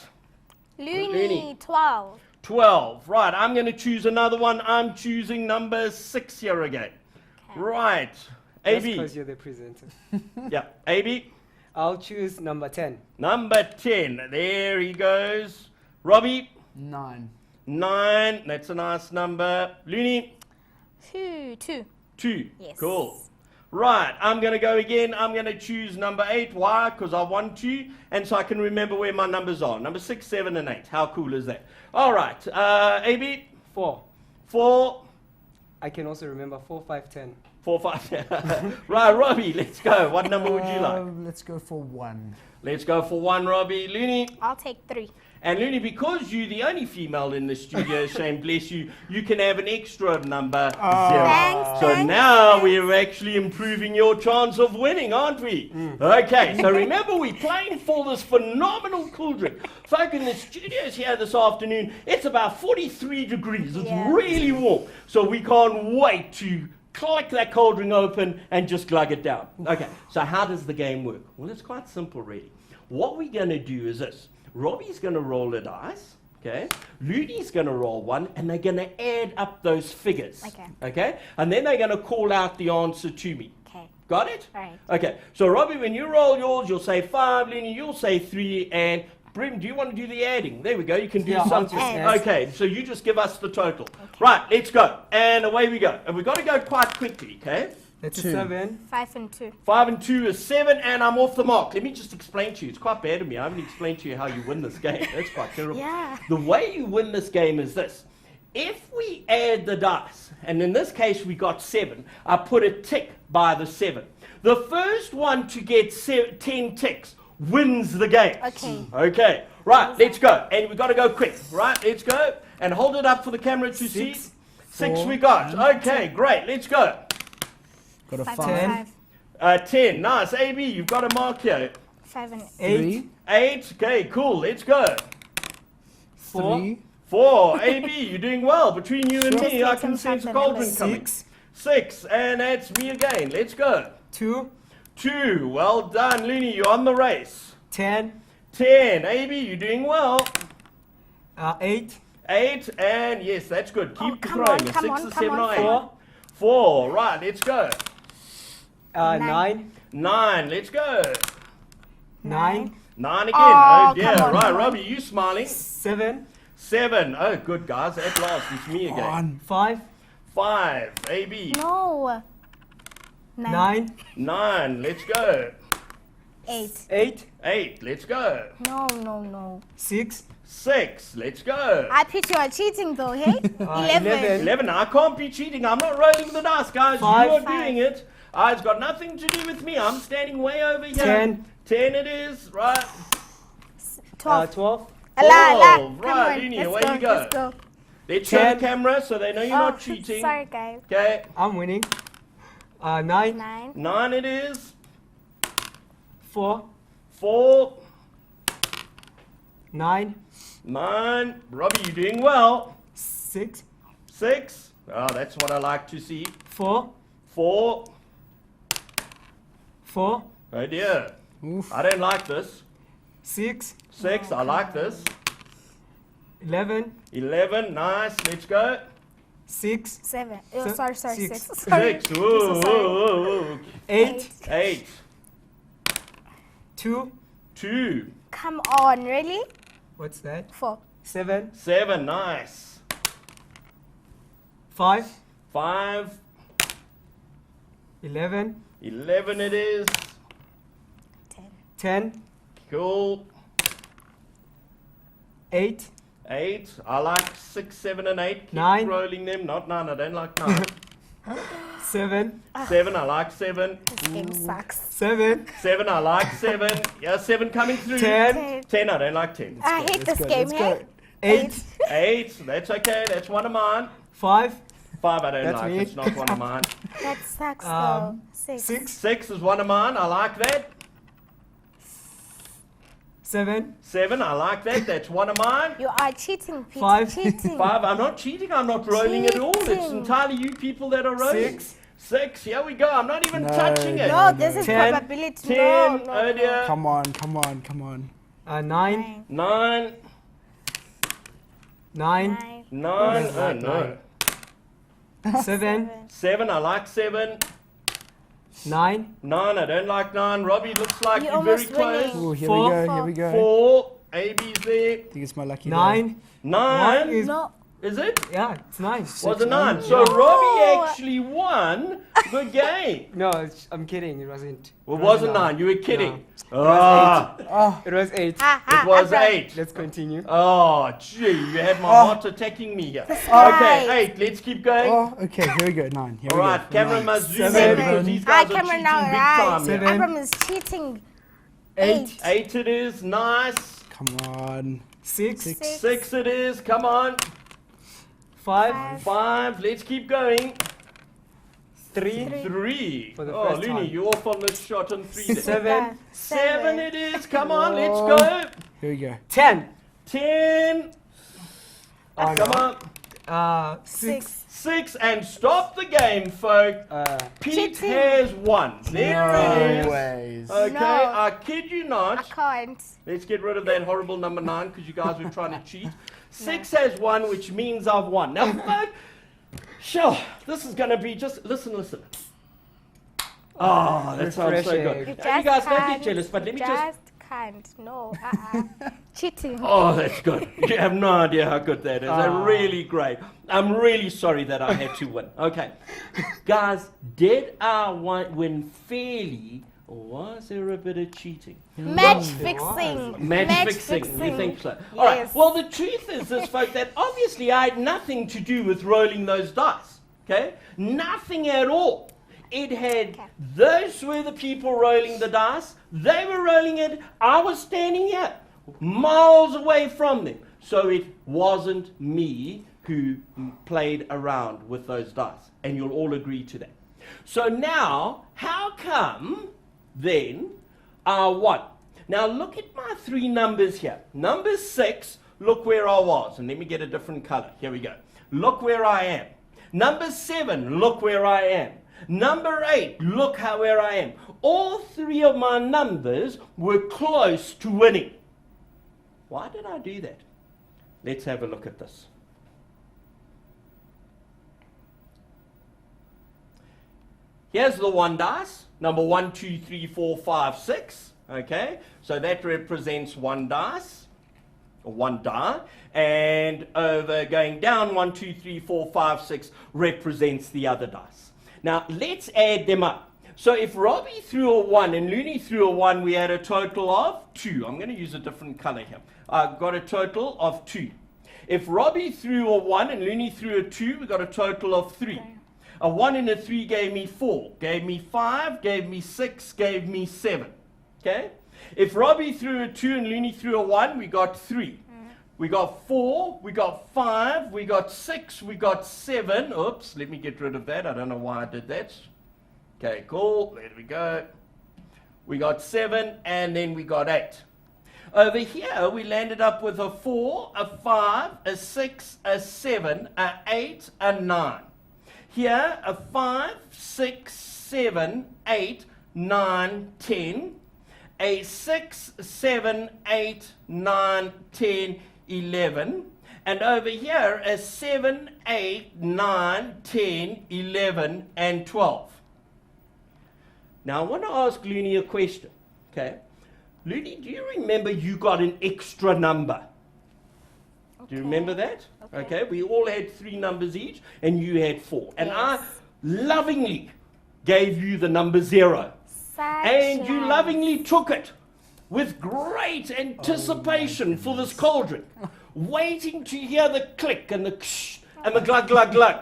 [SPEAKER 3] Looney, 12.
[SPEAKER 2] 12. Right, I'm going to choose another one. I'm choosing number 6 here again. Right.
[SPEAKER 1] Just
[SPEAKER 2] AB.
[SPEAKER 1] because you're the presenter.
[SPEAKER 2] Yeah, AB.
[SPEAKER 1] I'll choose number 10.
[SPEAKER 2] Number 10. There he goes. Robbie.
[SPEAKER 4] 9.
[SPEAKER 2] 9. That's a nice number. Looney.
[SPEAKER 3] 2.
[SPEAKER 2] 2.
[SPEAKER 3] Yes.
[SPEAKER 2] Cool. Right, I'm going to go again. I'm going to choose number 8. Why? Because I want to, and so I can remember where my numbers are. Number 6, 7, and 8. How cool is that? All right, AB.
[SPEAKER 1] 4.
[SPEAKER 2] 4.
[SPEAKER 1] I can also remember 4, 5, 10.
[SPEAKER 2] 4, 5. Right, Robbie, let's go. What number would you like?
[SPEAKER 4] Let's go for 1.
[SPEAKER 2] Let's go for 1, Robbie. Looney.
[SPEAKER 3] I'll take 3.
[SPEAKER 2] And Looney, because you're the only female in the studio, Shane, bless you, you can have an extra number 0.
[SPEAKER 3] Thanks,
[SPEAKER 2] So
[SPEAKER 3] thanks,
[SPEAKER 2] now
[SPEAKER 3] thanks.
[SPEAKER 2] we're actually improving your chance of winning, aren't we? Okay, so remember we're playing for this phenomenal cool drink. Folk in the studios here this afternoon, it's about 43 degrees. It's
[SPEAKER 3] Yeah.
[SPEAKER 2] really warm. So we can't wait to click that cold drink open and just glug it down. Okay, so how does the game work? Well, it's quite simple, really. What we're going to do is this. Robbie's going to roll a dice, okay? Looney's going to roll one, and they're going to add up those figures. Okay? And then they're going to call out the answer to me.
[SPEAKER 3] Okay.
[SPEAKER 2] Got it?
[SPEAKER 3] All right.
[SPEAKER 2] Okay, so Robbie, when you roll yours, you'll say 5, Looney, you'll say 3, and Brim, do you want to do the adding? There we go, you can do
[SPEAKER 1] Yeah, I'll
[SPEAKER 2] something.
[SPEAKER 1] just add.
[SPEAKER 2] Okay, so you just give us the total. Right, let's go. And away we go. And we've got to go quite quickly, okay?
[SPEAKER 1] That's a
[SPEAKER 4] 2.
[SPEAKER 1] 7.
[SPEAKER 3] 5 and 2.
[SPEAKER 2] 5 and 2 is 7, and I'm off the mark. Let me just explain to you. It's quite bad of me. I haven't explained to you how you win this game. That's quite terrible.
[SPEAKER 3] Yeah.
[SPEAKER 2] The way you win this game is this. If we add the dice, and in this case we got 7, I put a tick by the 7. The first one to get 10 ticks wins the game.
[SPEAKER 3] Okay.
[SPEAKER 2] Okay. Right, let's go. And we've got to go quick. Right, let's go. And hold it up for the camera to see. 6 we got. Okay, great. Let's go.
[SPEAKER 4] Got a
[SPEAKER 3] 5
[SPEAKER 4] 5.
[SPEAKER 3] and 5.
[SPEAKER 2] 10. Nice. AB, you've got a mark here.
[SPEAKER 3] 5 and
[SPEAKER 1] 8.
[SPEAKER 2] 8. Okay, cool. Let's go.
[SPEAKER 1] 4.
[SPEAKER 4] 3.
[SPEAKER 2] 4. AB, you're doing well. Between you and
[SPEAKER 3] Just
[SPEAKER 2] me, I
[SPEAKER 3] let
[SPEAKER 2] can
[SPEAKER 3] him
[SPEAKER 2] sense a
[SPEAKER 3] have the
[SPEAKER 2] cauldron
[SPEAKER 3] numbers.
[SPEAKER 2] coming.
[SPEAKER 1] 6.
[SPEAKER 2] 6. And that's me again. Let's go.
[SPEAKER 1] 2.
[SPEAKER 2] 2. Well done, Looney. You're on the race.
[SPEAKER 1] 10.
[SPEAKER 2] 10. AB, you're doing well.
[SPEAKER 1] 8.
[SPEAKER 2] 8. And yes, that's good. Keep
[SPEAKER 3] Oh, come
[SPEAKER 2] throwing.
[SPEAKER 3] on,
[SPEAKER 2] A
[SPEAKER 3] come
[SPEAKER 2] 6,
[SPEAKER 3] on,
[SPEAKER 2] a
[SPEAKER 3] come
[SPEAKER 2] 7,
[SPEAKER 3] on,
[SPEAKER 2] or 8.
[SPEAKER 3] come
[SPEAKER 1] 4.
[SPEAKER 2] 4. Right, let's go.
[SPEAKER 1] 9.
[SPEAKER 2] 9. Let's go.
[SPEAKER 1] 9.
[SPEAKER 2] 9 again.
[SPEAKER 3] Oh,
[SPEAKER 2] Oh, dear.
[SPEAKER 3] come on,
[SPEAKER 2] Right,
[SPEAKER 3] come on.
[SPEAKER 2] Robbie, you smiling.
[SPEAKER 1] 7.
[SPEAKER 2] 7. Oh, good, guys. At last, it's me again.
[SPEAKER 4] 1.
[SPEAKER 1] 5.
[SPEAKER 2] 5. AB.
[SPEAKER 3] No.
[SPEAKER 1] 9.
[SPEAKER 2] 9. Let's go.
[SPEAKER 3] 8.
[SPEAKER 1] 8.
[SPEAKER 2] 8. Let's go.
[SPEAKER 3] No.
[SPEAKER 1] 6.
[SPEAKER 2] 6. Let's go.
[SPEAKER 3] I put you are cheating though, hey?
[SPEAKER 1] 11.
[SPEAKER 2] 11. I can't be cheating. I'm not rolling the dice, guys.
[SPEAKER 1] 5.
[SPEAKER 2] You are doing it. It's got nothing to do with me. I'm standing way over here.
[SPEAKER 1] 10.
[SPEAKER 2] 10 it is. Right.
[SPEAKER 3] 12.
[SPEAKER 1] 12.
[SPEAKER 3] Allah. Come
[SPEAKER 2] Right,
[SPEAKER 3] on.
[SPEAKER 2] Looney,
[SPEAKER 3] Let's
[SPEAKER 2] away
[SPEAKER 3] go.
[SPEAKER 2] you go.
[SPEAKER 3] Let's go.
[SPEAKER 2] Let's show
[SPEAKER 1] 10.
[SPEAKER 2] the camera so they know you're not cheating.
[SPEAKER 3] Sorry, guys.
[SPEAKER 2] Okay.
[SPEAKER 1] I'm winning. 9.
[SPEAKER 3] 9.
[SPEAKER 2] 9 it is.
[SPEAKER 1] 4.
[SPEAKER 2] 4.
[SPEAKER 1] 9.
[SPEAKER 2] 9. Robbie, you're doing well.
[SPEAKER 1] 6.
[SPEAKER 2] 6. Oh, that's what I like to see.
[SPEAKER 1] 4.
[SPEAKER 2] 4.
[SPEAKER 1] 4.
[SPEAKER 2] Oh dear.
[SPEAKER 4] Oof.
[SPEAKER 2] I don't like this.
[SPEAKER 1] 6.
[SPEAKER 2] 6. I like this.
[SPEAKER 1] 11.
[SPEAKER 2] 11. Nice. Let's go.
[SPEAKER 1] 6.
[SPEAKER 3] 7. Oh,
[SPEAKER 1] Se-
[SPEAKER 3] sorry.
[SPEAKER 1] 6.
[SPEAKER 3] 6. Sorry.
[SPEAKER 2] 6. Whoa,
[SPEAKER 3] I'm so sorry.
[SPEAKER 2] whoa, whoa, whoa.
[SPEAKER 1] 8.
[SPEAKER 2] 8.
[SPEAKER 1] 2.
[SPEAKER 2] 2.
[SPEAKER 3] Come on, really?
[SPEAKER 1] What's that?
[SPEAKER 3] 4.
[SPEAKER 1] 7.
[SPEAKER 2] 7. Nice.
[SPEAKER 1] 5.
[SPEAKER 2] 5.
[SPEAKER 1] 11.
[SPEAKER 2] 11 it is.
[SPEAKER 3] 10.
[SPEAKER 1] 10.
[SPEAKER 2] Cool.
[SPEAKER 1] 8.
[SPEAKER 2] 8. I like 6, 7, and 8. Keep
[SPEAKER 1] 9.
[SPEAKER 2] rolling them. Not 9. I don't like 9.
[SPEAKER 1] 7.
[SPEAKER 2] 7, I like 7.
[SPEAKER 3] This game sucks.
[SPEAKER 1] 7.
[SPEAKER 2] 7, I like 7. Yeah, 7 coming through.
[SPEAKER 1] 10.
[SPEAKER 2] 10, I don't like 10.
[SPEAKER 3] I hate this game, hey?
[SPEAKER 1] 8.
[SPEAKER 2] 8, that's okay, that's one of mine.
[SPEAKER 1] 5.
[SPEAKER 2] 5, I don't
[SPEAKER 1] That's
[SPEAKER 2] like,
[SPEAKER 1] me.
[SPEAKER 2] it's not one of mine.
[SPEAKER 3] That sucks
[SPEAKER 1] Um,
[SPEAKER 3] though. 6.
[SPEAKER 1] 6.
[SPEAKER 2] 6 is one of mine, I like that.
[SPEAKER 1] 7.
[SPEAKER 2] 7, I like that, that's one of mine.
[SPEAKER 3] You are cheating, Pete.
[SPEAKER 1] 5.
[SPEAKER 3] Cheating.
[SPEAKER 2] 5, I'm not cheating, I'm not rolling at all. It's
[SPEAKER 3] Cheating.
[SPEAKER 2] entirely you people that are rolling.
[SPEAKER 1] 6.
[SPEAKER 2] 6, here we go, I'm not even
[SPEAKER 4] No,
[SPEAKER 2] touching it.
[SPEAKER 3] No, this is
[SPEAKER 1] 10.
[SPEAKER 3] probability.
[SPEAKER 2] 10,
[SPEAKER 3] No, no,
[SPEAKER 2] oh
[SPEAKER 3] no.
[SPEAKER 2] dear.
[SPEAKER 4] Come on, come on, come on.
[SPEAKER 1] 9.
[SPEAKER 2] 9,
[SPEAKER 1] 9.
[SPEAKER 2] 9,
[SPEAKER 1] That's
[SPEAKER 2] oh
[SPEAKER 1] like
[SPEAKER 2] no.
[SPEAKER 1] 7.
[SPEAKER 2] 7, I like 7.
[SPEAKER 1] 9.
[SPEAKER 2] 9, I don't like 9. Robbie, looks like
[SPEAKER 3] You're
[SPEAKER 2] you're very
[SPEAKER 3] almost
[SPEAKER 2] close.
[SPEAKER 3] winning.
[SPEAKER 4] Ooh, here
[SPEAKER 1] 4.
[SPEAKER 4] we go, here we go.
[SPEAKER 2] 4, AB's there.
[SPEAKER 4] I think it's my lucky day.
[SPEAKER 1] 9.
[SPEAKER 2] 9,
[SPEAKER 1] Is,
[SPEAKER 3] No.
[SPEAKER 2] is it?
[SPEAKER 1] yeah, it's 9.
[SPEAKER 2] Was it 9? So
[SPEAKER 3] No.
[SPEAKER 2] Robbie actually won the game.
[SPEAKER 1] No, I'm kidding. It wasn't.
[SPEAKER 2] Well, it wasn't 9, you were kidding.
[SPEAKER 1] No.
[SPEAKER 2] Ah,
[SPEAKER 4] Oh,
[SPEAKER 1] It was 8.
[SPEAKER 2] it was 8.
[SPEAKER 1] Let's continue.
[SPEAKER 2] Oh, gee, you had my heart attacking me here.
[SPEAKER 3] guy.
[SPEAKER 2] Okay, 8, let's keep going.
[SPEAKER 4] oh, okay, here we go. 9. Here
[SPEAKER 2] All
[SPEAKER 4] we
[SPEAKER 2] right,
[SPEAKER 4] go.
[SPEAKER 2] camera
[SPEAKER 4] 9.
[SPEAKER 2] must zoom in
[SPEAKER 1] 7.
[SPEAKER 2] because these
[SPEAKER 3] Hi,
[SPEAKER 2] guys are
[SPEAKER 3] camera
[SPEAKER 2] cheating
[SPEAKER 3] now,
[SPEAKER 2] big
[SPEAKER 3] right?
[SPEAKER 2] time here.
[SPEAKER 1] 7.
[SPEAKER 3] Abram is cheating.
[SPEAKER 1] 8.
[SPEAKER 2] 8 it is, nice.
[SPEAKER 4] Come on.
[SPEAKER 1] 6.
[SPEAKER 2] 6 it is, come on.
[SPEAKER 1] 5.
[SPEAKER 2] 5, let's keep going.
[SPEAKER 1] 3.
[SPEAKER 2] 3.
[SPEAKER 1] For the
[SPEAKER 2] Oh,
[SPEAKER 1] first
[SPEAKER 2] Looney,
[SPEAKER 1] time.
[SPEAKER 2] you're off on this shot on 3.
[SPEAKER 1] 7.
[SPEAKER 2] 7 it is, come on, let's
[SPEAKER 4] Oh.
[SPEAKER 2] go.
[SPEAKER 4] Here we go.
[SPEAKER 1] 10.
[SPEAKER 2] 10,
[SPEAKER 1] Oh,
[SPEAKER 2] come
[SPEAKER 1] no.
[SPEAKER 2] on.
[SPEAKER 1] 6.
[SPEAKER 2] 6, and stop the game, folk. Pete
[SPEAKER 3] Cheating.
[SPEAKER 2] has won. There it is.
[SPEAKER 4] No ways.
[SPEAKER 2] Okay,
[SPEAKER 3] No.
[SPEAKER 2] I kid you
[SPEAKER 3] I
[SPEAKER 2] not.
[SPEAKER 3] can't.
[SPEAKER 2] Let's get rid of that horrible number 9 because you guys were trying to cheat. 6 has won, which means I've won. Now, folk, sure, this is going to be just, listen. Oh, that sounds so good.
[SPEAKER 3] You
[SPEAKER 2] Now, you guys don't get
[SPEAKER 3] can't.
[SPEAKER 2] jealous, but let me just...
[SPEAKER 3] can't. No. Cheating.
[SPEAKER 2] Oh, that's good. You have no idea how good that is. They're really great. I'm really sorry that I had to win. Okay. Guys, did I win fairly, or was there a bit of cheating?
[SPEAKER 3] Match fixing.
[SPEAKER 2] Match fixing. You think so? All right.
[SPEAKER 3] Yes.
[SPEAKER 2] Well, the truth is this, folks, that obviously I had nothing to do with rolling those dice. Okay? Nothing at all. It had, those were the people rolling the dice. They were rolling it. I was standing here, miles away from them. So it wasn't me who played around with those dice. And you'll all agree to that. So now, how come then I won? Now look at my 3 numbers here. Number 6, look where I was. And let me get a different color. Here we go. Look where I am. Number 7, look where I am. Number 8, look where I am. All 3 of my numbers were close to winning. Why did I do that? Let's have a look at this. Here's the 1 dice. Number 1, 2, 3, 4, 5, 6. Okay, so that represents 1 dice. Or 1 die. And over going down, 1, 2, 3, 4, 5, 6 represents the other dice. Now, let's add them up. So if Robbie threw a 1 and Looney threw a 1, we had a total of 2. I'm going to use a different color here. I've got a total of 2. If Robbie threw a 1 and Looney threw a 2, we got a total of 3. A 1 and a 3 gave me 4, gave me 5, gave me 6, gave me 7. Okay? If Robbie threw a 2 and Looney threw a 1, we got 3. We got 4, we got 5, we got 6, we got 7. Oops, let me get rid of that. I don't know why I did that. Okay, cool. There we go. We got 7, and then we got 8. Over here, we landed up with a 4, a 5, a 6, a 7, a 8, a 9. Here, a 5, 6, 7, 8, 9, 10. A 6, 7, 8, 9, 10, 11. And over here, a 7, 8, 9, 10, 11, and 12. Now, I want to ask Looney a question. Okay? Looney, do you remember you got an extra number? Do you remember that? Okay. We all had 3 numbers each, and you had 4. And I lovingly gave you the number 0. And you lovingly took it with great anticipation for this cauldron, waiting to hear the click and the ksh and the glug, glug, glug,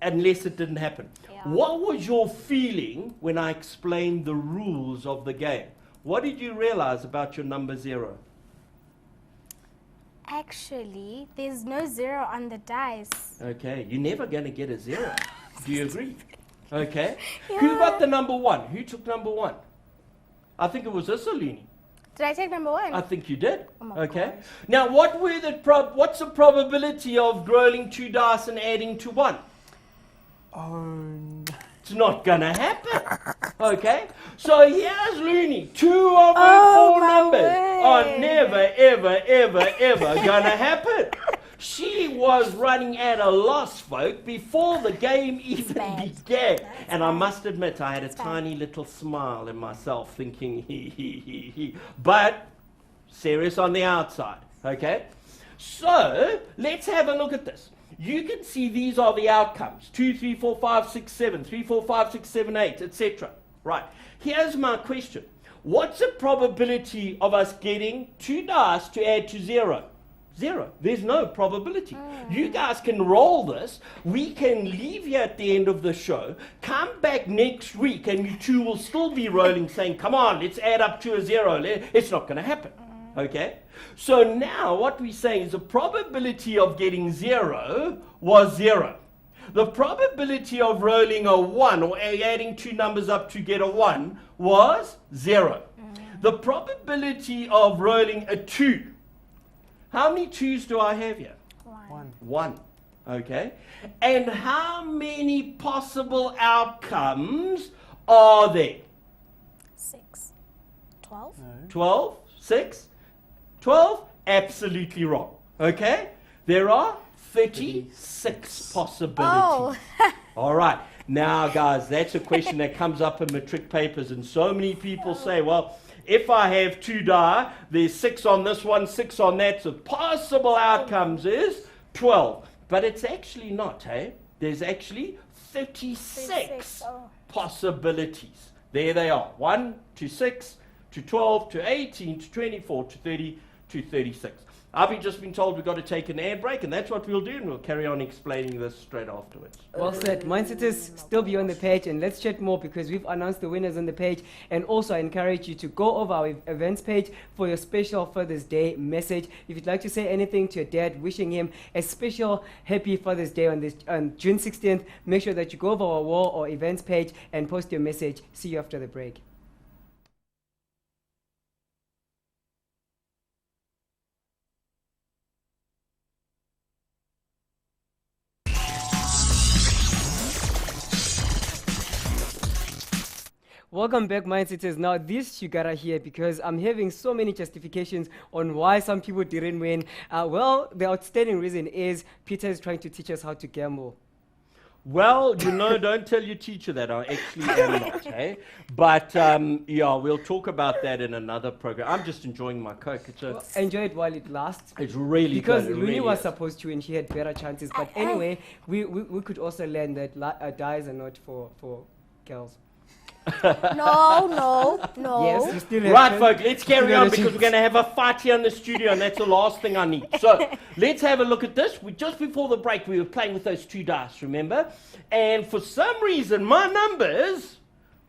[SPEAKER 2] unless it didn't happen.
[SPEAKER 3] Yeah.
[SPEAKER 2] What was your feeling when I explained the rules of the game? What did you realize about your number 0?
[SPEAKER 3] Actually, there's no 0 on the dice.
[SPEAKER 2] Okay, you're never going to get a 0. Do you agree? Okay.
[SPEAKER 3] Yeah.
[SPEAKER 2] Who got the number 1? Who took number 1? I think it was Isolini.
[SPEAKER 3] Did I take number 1?
[SPEAKER 2] I think you did.
[SPEAKER 3] Oh my
[SPEAKER 2] Okay.
[SPEAKER 3] gosh.
[SPEAKER 2] Now, what's the probability of rolling 2 dice and adding to 1?
[SPEAKER 4] Oh,
[SPEAKER 2] It's not gonna happen. Okay? So here's Looney. 2 of her
[SPEAKER 3] Oh,
[SPEAKER 2] 4
[SPEAKER 3] my
[SPEAKER 2] numbers are
[SPEAKER 3] word.
[SPEAKER 2] never, ever, ever, ever gonna happen. She was running at a loss, folk, before the game even
[SPEAKER 3] bad.
[SPEAKER 2] began.
[SPEAKER 3] That's
[SPEAKER 2] And I
[SPEAKER 3] bad.
[SPEAKER 2] must admit, I had a
[SPEAKER 3] That's bad.
[SPEAKER 2] tiny little smile in myself, thinking, he. But serious on the outside. Okay? So let's have a look at this. You can see these are the outcomes. 2, 3, 4, 5, 6, 7, 3, 4, 5, 6, 7, 8, etc. Right. Here's my question. What's the probability of us getting 2 dice to add to 0? 0. There's no probability. You guys can roll this. We can leave here at the end of the show, come back next week, and you two will still be rolling saying, come on, let's add up to a 0. It's not going to happen. Okay? So now what we're saying is the probability of getting 0 was 0. The probability of rolling a 1 or adding 2 numbers up to get a 1 was 0. The probability of rolling a 2. How many 2s do I have here?
[SPEAKER 3] 1.
[SPEAKER 2] 1. Okay? And how many possible outcomes are there?
[SPEAKER 3] 6. 12.
[SPEAKER 2] 12? 6? 12? Absolutely wrong. Okay? There are 36 possibilities.
[SPEAKER 3] Oh.
[SPEAKER 2] All right. Now, guys, that's a question that comes up in matric papers, and so many people say, well, if I have 2 die, there's 6 on this one, 6 on that, so possible outcomes is 12. But it's actually not, hey? There's actually 36
[SPEAKER 3] Oh.
[SPEAKER 2] possibilities. There they are. 1 to 6 to 12 to 18 to 24 to 30 to 36. I've just been told we've got to take an air break, and that's what we'll do, and we'll carry on explaining this straight afterwards.
[SPEAKER 1] Well said. Mindsetters, still be on the page, and let's chat more because we've announced the winners on the page. And also, I encourage you to go over our events page for your special Father's Day message. If you'd like to say anything to your dad, wishing him a special happy Father's Day on June 16th, make sure that you go over our wall or events page and post your message. See you after the break. Welcome back, Mindsetters. Now, this you gotta hear because I'm having so many justifications on why some people didn't win. Well, the outstanding reason is Peter is trying to teach us how to gamble.
[SPEAKER 2] Well, don't tell your teacher that. I actually am not, eh? But, yeah, we'll talk about that in another program. I'm just enjoying my Coke.
[SPEAKER 1] Enjoy it while it lasts.
[SPEAKER 2] It's really
[SPEAKER 1] Because
[SPEAKER 2] good. It
[SPEAKER 1] Luni
[SPEAKER 2] really
[SPEAKER 1] was
[SPEAKER 2] is.
[SPEAKER 1] supposed to and she had better chances. But anyway, we could also learn that dice are not for girls.
[SPEAKER 3] No.
[SPEAKER 1] Yes, you still have
[SPEAKER 2] Right,
[SPEAKER 1] chance.
[SPEAKER 2] folks, let's carry
[SPEAKER 1] Still
[SPEAKER 2] on
[SPEAKER 1] have a
[SPEAKER 2] because
[SPEAKER 1] chance.
[SPEAKER 2] we're going to have a fight here in the studio, and that's the last thing I need. So let's have a look at this. Just before the break, we were playing with those 2 dice, remember? And for some reason, my numbers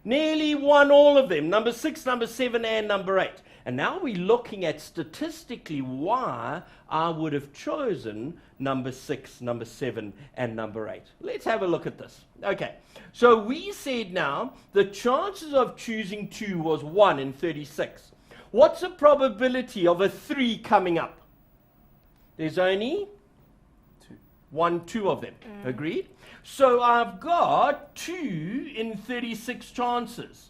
[SPEAKER 2] nearly won all of them. Number 6, number 7, and number 8. And now we're looking at statistically why I would have chosen number 6, number 7, and number 8. Let's have a look at this. Okay, so we said now the chances of choosing 2 was 1 in 36. What's the probability of a 3 coming up? There's only 2 of them. Agreed? So I've got 2 in 36 chances,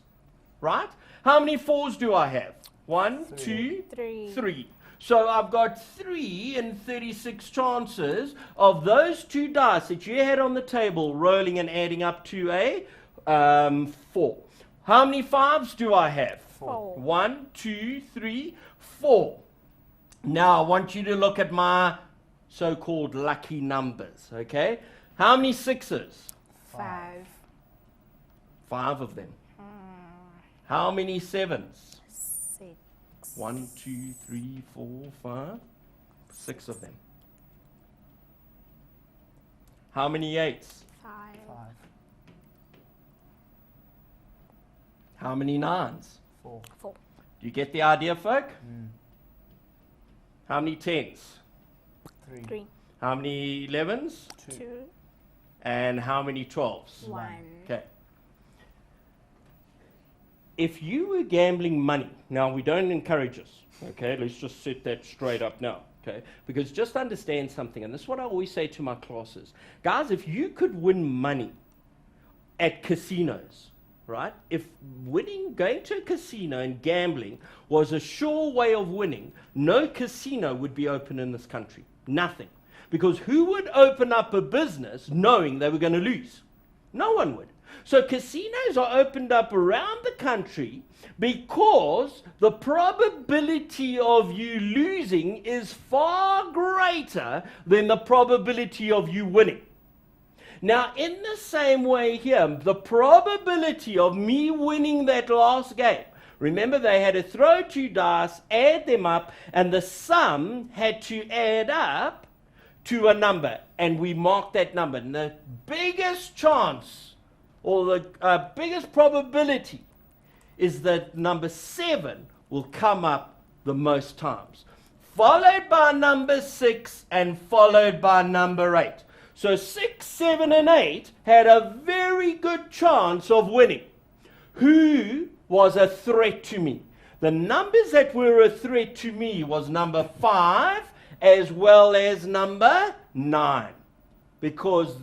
[SPEAKER 2] right? How many 4s do I have? 1, 2,
[SPEAKER 3] 3.
[SPEAKER 2] 3. So I've got 3 in 36 chances of those 2 dice that you had on the table rolling and adding up to a 4. How many 5s do I have?
[SPEAKER 3] 4.
[SPEAKER 2] 1, 2, 3, 4. Now I want you to look at my so-called lucky numbers, okay? How many 6s?
[SPEAKER 3] 5.
[SPEAKER 2] 5 of them. How many 7s?
[SPEAKER 3] 6.
[SPEAKER 2] 1, 2, 3, 4, 5. 6 of them. How many 8s?
[SPEAKER 3] 5.
[SPEAKER 2] How many 9s?
[SPEAKER 4] 4.
[SPEAKER 3] 4.
[SPEAKER 2] Do you get the idea, folk? How many 10s?
[SPEAKER 4] 3.
[SPEAKER 3] 3.
[SPEAKER 2] How many 11s?
[SPEAKER 3] 2.
[SPEAKER 2] And how many 12s?
[SPEAKER 3] 1.
[SPEAKER 2] Okay. If you were gambling money, now we don't encourage this, okay? Let's just set that straight up now, okay? Because just understand something, and this is what I always say to my classes. Guys, if you could win money at casinos, right? If going to a casino and gambling was a sure way of winning, no casino would be open in this country. Nothing. Because who would open up a business knowing they were going to lose? No one would. So casinos are opened up around the country because the probability of you losing is far greater than the probability of you winning. Now, in the same way here, the probability of me winning that last game, remember they had to throw 2 dice, add them up, and the sum had to add up to a number, and we marked that number. And the biggest chance, or the biggest probability, is that number 7 will come up the most times, followed by number 6 and followed by number 8. So 6, 7, and 8 had a very good chance of winning. Who was a threat to me? The numbers that were a threat to me was number 5 as well as number 9. Because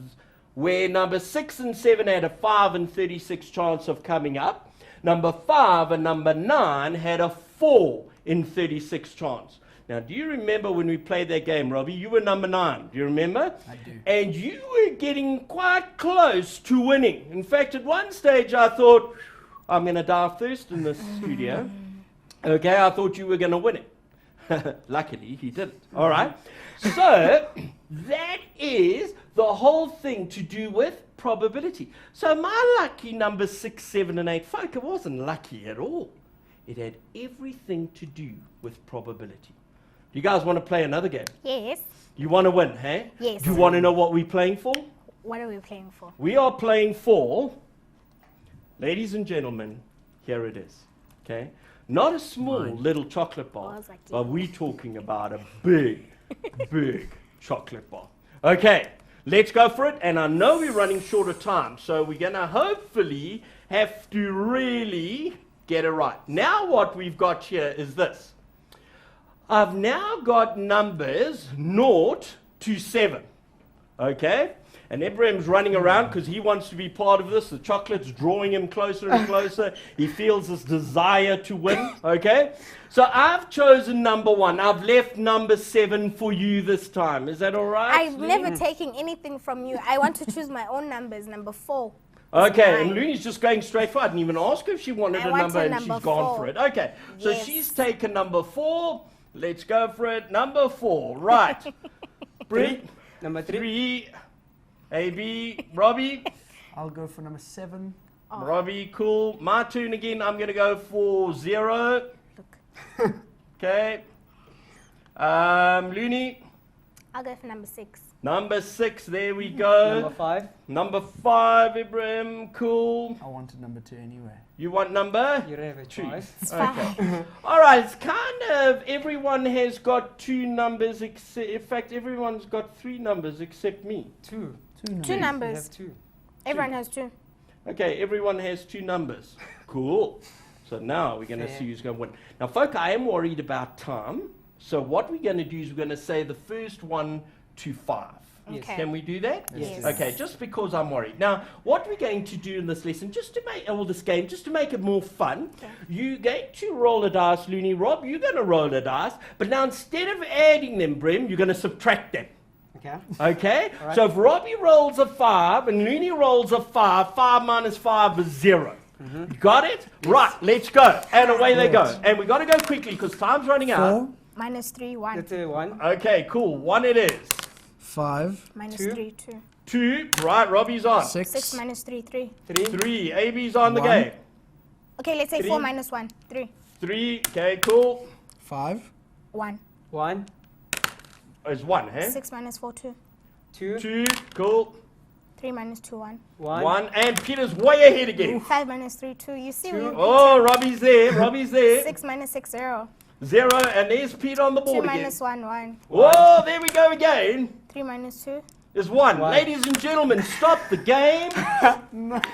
[SPEAKER 2] where number 6 and 7 had a 5 and 36 chance of coming up, number 5 and number 9 had a 4 in 36 chance. Now, do you remember when we played that game, Robbie? You were number 9. Do you remember?
[SPEAKER 4] I do.
[SPEAKER 2] And you were getting quite close to winning. In fact, at one stage, I thought, I'm going to die first in this studio. Okay, I thought you were going to win it. Luckily, he didn't. All right. So, that is the whole thing to do with probability. So, my lucky number 6, 7, and 8, folk, it wasn't lucky at all. It had everything to do with probability. Do you guys want to play another game?
[SPEAKER 3] Yes.
[SPEAKER 2] You want to win, hey?
[SPEAKER 3] Yes.
[SPEAKER 2] Do you want to know what we're playing for?
[SPEAKER 3] What are we playing for?
[SPEAKER 2] We are playing for, ladies and gentlemen, here it is, okay? Not a small little chocolate bar,
[SPEAKER 3] Exactly.
[SPEAKER 2] but we're talking about a big, big chocolate bar. Okay, let's go for it, and I know we're running short of time, so we're going to hopefully have to really get it right. Now what we've got here is this. I've now got numbers 0 to 7, okay? And Ibrahim's running around because he wants to be part of this. The chocolate's drawing him closer and closer. He feels this desire to win, okay? So I've chosen number 1. I've left number 7 for you this time. Is that all right?
[SPEAKER 3] I've never taken anything from you. I want to choose my own numbers. Number 4.
[SPEAKER 2] Okay, and
[SPEAKER 3] Nine.
[SPEAKER 2] Looney's just going straight for it. I didn't even ask her if she wanted
[SPEAKER 3] I
[SPEAKER 2] a
[SPEAKER 3] wanted
[SPEAKER 2] number, and
[SPEAKER 3] number
[SPEAKER 2] she's gone
[SPEAKER 3] 4.
[SPEAKER 2] for it. Okay, so
[SPEAKER 3] Yes.
[SPEAKER 2] she's taken number 4. Let's go for it. Number 4. Right. Brit,
[SPEAKER 1] Number 3.
[SPEAKER 2] 3. AB, Robbie.
[SPEAKER 4] I'll go for number 7.
[SPEAKER 3] Oh.
[SPEAKER 2] Robbie, cool. My turn again. I'm going to go for 0.
[SPEAKER 3] Look.
[SPEAKER 2] Okay. Looney.
[SPEAKER 3] I'll go for number 6.
[SPEAKER 2] Number 6. There we go.
[SPEAKER 1] Number 5.
[SPEAKER 2] Number 5, Ibrahim. Cool.
[SPEAKER 4] I wanted number 2 anyway.
[SPEAKER 2] You want number?
[SPEAKER 1] You don't have a choice.
[SPEAKER 3] It's
[SPEAKER 2] Okay.
[SPEAKER 3] fine.
[SPEAKER 2] All right, it's kind of everyone has got 2 numbers. In fact, everyone's got 3 numbers except me.
[SPEAKER 1] 2.
[SPEAKER 4] 2 numbers.
[SPEAKER 3] 2
[SPEAKER 1] You
[SPEAKER 3] numbers.
[SPEAKER 1] have 2.
[SPEAKER 3] Everyone has 2.
[SPEAKER 2] Okay, everyone has 2 numbers. Cool. So now we're going to
[SPEAKER 1] Fair.
[SPEAKER 2] see who's going to win. Now, folk, I am worried about time. So what we're going to do is we're going to say the first 1 to 5.
[SPEAKER 1] Yes.
[SPEAKER 3] Okay.
[SPEAKER 2] Can we do that?
[SPEAKER 3] Yes.
[SPEAKER 2] Okay, just because I'm worried. Now, what we're going to do in this lesson, just to make, or this game, just to make it more fun,
[SPEAKER 3] Okay.
[SPEAKER 2] you're going to roll a dice, Looney. Rob, you're going to roll a dice, but now instead of adding them, Brim, you're going to subtract them.
[SPEAKER 1] Okay.
[SPEAKER 2] Okay?
[SPEAKER 1] All right.
[SPEAKER 2] So if Robbie rolls a 5 and Looney rolls a 5, 5 minus 5 is 0. Got it? Right, let's go. And away they go. And we got to go quickly because time's running out.
[SPEAKER 4] 4,
[SPEAKER 3] Minus 3, 1.
[SPEAKER 1] That's a 1.
[SPEAKER 2] Okay, cool. 1 it is.
[SPEAKER 4] 5,
[SPEAKER 3] Minus
[SPEAKER 1] 2.
[SPEAKER 3] 3, 2.
[SPEAKER 2] 2. Right, Robbie's on.
[SPEAKER 4] 6,
[SPEAKER 3] 6 minus 3, 3.
[SPEAKER 1] 3.
[SPEAKER 2] 3. AB's on the
[SPEAKER 4] 1.
[SPEAKER 2] game.
[SPEAKER 3] Okay, let's say
[SPEAKER 1] 3.
[SPEAKER 3] 4 minus 1. 3.
[SPEAKER 2] 3. Okay, cool.
[SPEAKER 4] 5,
[SPEAKER 3] 1.
[SPEAKER 1] 1.
[SPEAKER 2] It's 1, hey?
[SPEAKER 3] 6 minus 4, 2.
[SPEAKER 1] 2.
[SPEAKER 2] 2. Cool.
[SPEAKER 3] 3 minus 2, 1.
[SPEAKER 2] 1. And Peter's way ahead again.
[SPEAKER 3] 5 minus 3, 2. You see, we
[SPEAKER 2] Oh, Robbie's there. Robbie's there.
[SPEAKER 3] 6 minus 6, 0.
[SPEAKER 2] 0. And there's Peter on the
[SPEAKER 3] 2
[SPEAKER 2] board again.
[SPEAKER 3] minus 1, 1.
[SPEAKER 2] Oh, there we go again.
[SPEAKER 3] 3 minus 2.
[SPEAKER 2] Is 1.
[SPEAKER 1] One.
[SPEAKER 2] Ladies and gentlemen, stop the game.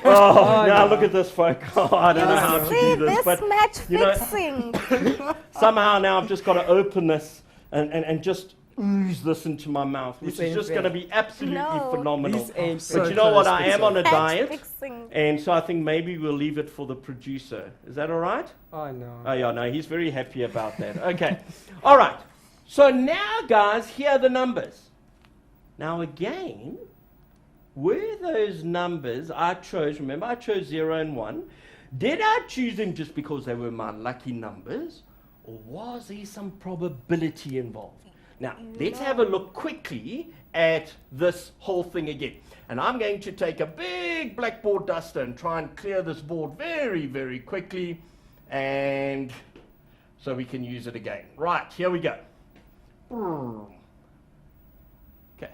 [SPEAKER 2] Oh, now look at this, folk. Oh, I don't know how to
[SPEAKER 3] See,
[SPEAKER 2] do this.
[SPEAKER 3] this
[SPEAKER 2] But
[SPEAKER 3] match
[SPEAKER 2] you know-
[SPEAKER 3] fixing.
[SPEAKER 2] somehow now I've just got to open this and just ooze this into my mouth, which
[SPEAKER 1] This
[SPEAKER 2] is
[SPEAKER 1] ain't
[SPEAKER 2] just
[SPEAKER 1] fair.
[SPEAKER 2] going to be absolutely
[SPEAKER 3] No.
[SPEAKER 2] phenomenal.
[SPEAKER 1] This ain't
[SPEAKER 4] So
[SPEAKER 2] But you know what?
[SPEAKER 4] close,
[SPEAKER 2] I am on a
[SPEAKER 3] Match
[SPEAKER 2] diet.
[SPEAKER 3] fixing.
[SPEAKER 2] And so I think maybe we'll leave it for the producer. Is that all right?
[SPEAKER 1] Oh no.
[SPEAKER 2] Oh, yeah, no, he's very happy about that. Okay. All right. So now, guys, here are the numbers. Now, again, were those numbers I chose, remember I chose 0 and 1, did I choose them just because they were my lucky numbers, or was there some probability involved? Now, let's have a look quickly at this whole thing again. And I'm going to take a big blackboard duster and try and clear this board very, very quickly, and so we can use it again. Right, here we go. Okay.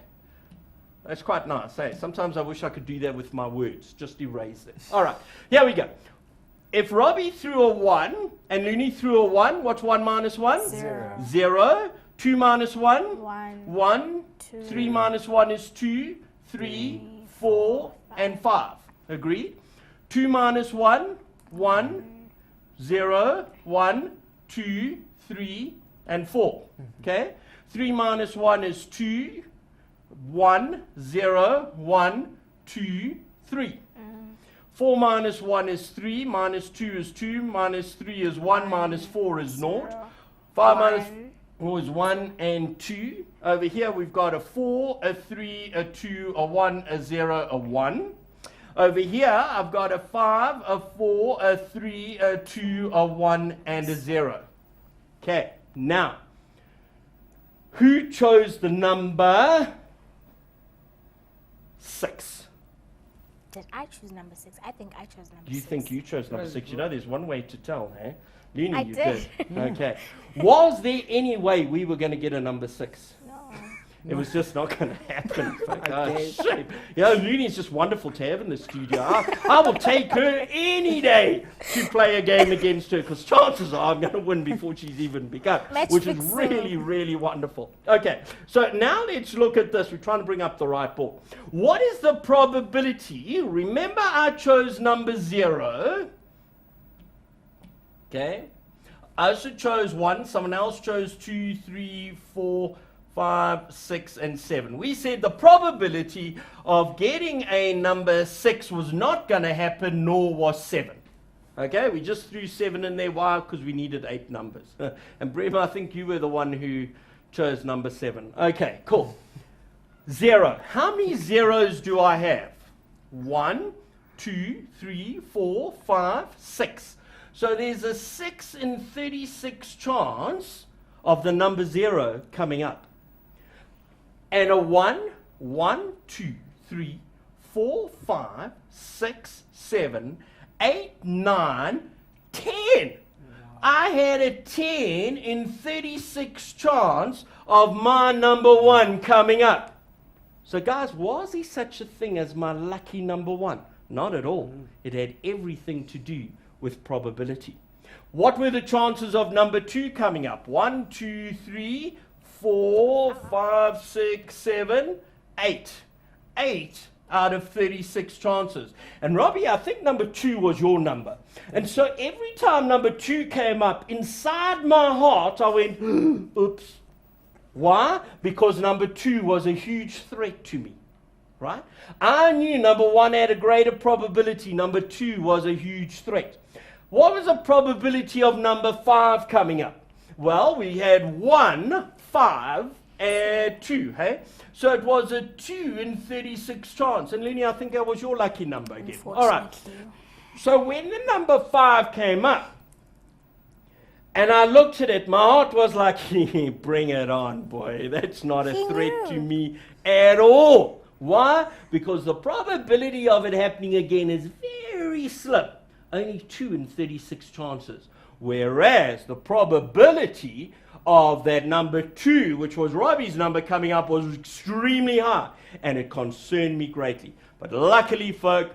[SPEAKER 2] That's quite nice, eh? Sometimes I wish I could do that with my words. Just erase it. All right, here we go. If Robbie threw a 1 and Looney threw a 1, what's 1 minus 1?
[SPEAKER 3] 0.
[SPEAKER 2] 0. 2 minus 1?
[SPEAKER 3] 1.
[SPEAKER 2] 1.
[SPEAKER 3] 2.
[SPEAKER 2] 3 minus 1 is 2. 3, 4, and 5. Agreed? 2 minus 1? 1. 0, 1, 2, 3, and 4. Okay? 3 minus 1 is 2. 1, 0, 1, 2, 3. 4 minus 1 is 3, minus 2 is 2, minus 3 is 1, minus 4 is 0. 5 minus 4 is 1 and 2. Over here we've got a 4, a 3, a 2, a 1, a 0, a 1. Over here I've got a 5, a 4, a 3, a 2, a 1, and a 0. Okay, now, who chose the number 6?
[SPEAKER 3] Did I choose number 6? I think I chose number 6.
[SPEAKER 2] You think you chose number 6? You know, there's one way to tell, eh? Looney,
[SPEAKER 3] I
[SPEAKER 2] you
[SPEAKER 3] did.
[SPEAKER 2] Okay. Was there any way we were going to get a number 6?
[SPEAKER 3] No.
[SPEAKER 2] It was just not going to happen. Fuck, oh,
[SPEAKER 1] Okay.
[SPEAKER 2] shame. You know, Looney's just wonderful to have in the studio. I will take her any day to play a game against her, because chances are I'm going to win before she's even begun,
[SPEAKER 3] Match
[SPEAKER 2] which is
[SPEAKER 3] fixing.
[SPEAKER 2] really, really wonderful. Okay, so now let's look at this. We're trying to bring up the right ball. What is the probability? Remember, I chose number 0. Okay. I also chose 1. Someone else chose 2, 3, 4, 5, 6, and 7. We said the probability of getting a number 6 was not going to happen, nor was 7. Okay, we just threw 7 in there. Why? Because we needed 8 numbers. And Brema, I think you were the one who chose number 7. Okay, cool. 0. How many zeros do I have? 1, 2, 3, 4, 5, 6. So there's a 6 in 36 chance of the number 0 coming up. And a 1, 2, 3, 4, 5, 6, 7, 8, 9, 10. I had a 10 in 36 chance of my number 1 coming up. So guys, was there such a thing as my lucky number 1? Not at all. It had everything to do with probability. What were the chances of number 2 coming up? 1, 2, 3, 4, 5, 6, 7, 8. 8 out of 36 chances. And Robbie, I think number 2 was your number. And so every time number 2 came up, inside my heart, I went, oops. Why? Because number 2 was a huge threat to me. Right? I knew number 1 had a greater probability. Number 2 was a huge threat. What was the probability of number 5 coming up? Well, we had 1, 5, and 2, hey? So it was a 2 in 36 chance. And Lenny, I think that was your lucky number again. All right. So when the number 5 came up, and I looked at it, my heart was like, bring it on, boy. That's not a threat to me at all. Why? Because the probability of it happening again is very slim. Only 2 in 36 chances. whereas the probability of that number 2, which was Robbie's number coming up, was extremely high, and it concerned me greatly. But luckily, folk,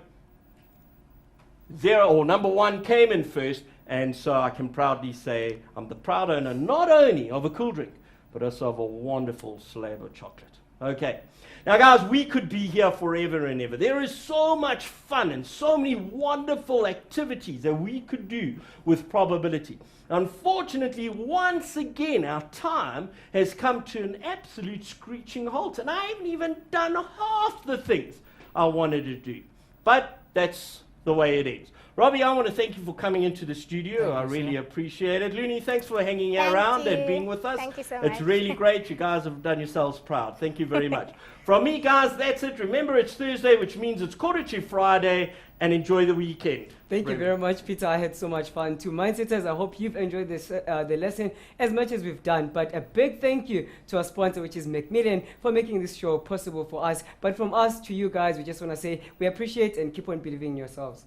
[SPEAKER 2] number 1 came in first, and so I can proudly say I'm the proud owner not only of a cool drink, but also of a wonderful slab of chocolate. Okay. Now, guys, we could be here forever and ever. There is so much fun and so many wonderful activities that we could do with probability. Unfortunately, once again, our time has come to an absolute screeching halt, and I haven't even done half the things I wanted to do. But that's the way it is. Robbie, I want to thank you for coming into the studio. I really appreciate it. Looney, thanks for hanging around and being with us.
[SPEAKER 3] Thank you so
[SPEAKER 2] It's
[SPEAKER 3] much.
[SPEAKER 2] really great. You guys have done yourselves proud. Thank you very much. From me, guys, that's it. Remember, it's Thursday, which means it's quarter to Friday, and enjoy the weekend.
[SPEAKER 1] Thank you very much, Peter. I had so much fun. To Mindsetters, I hope you've enjoyed this the lesson as much as we've done. But a big thank you to our sponsor, which is Macmillan, for making this show possible for us. But from us to you guys, we just want to say we appreciate and keep on believing in yourselves.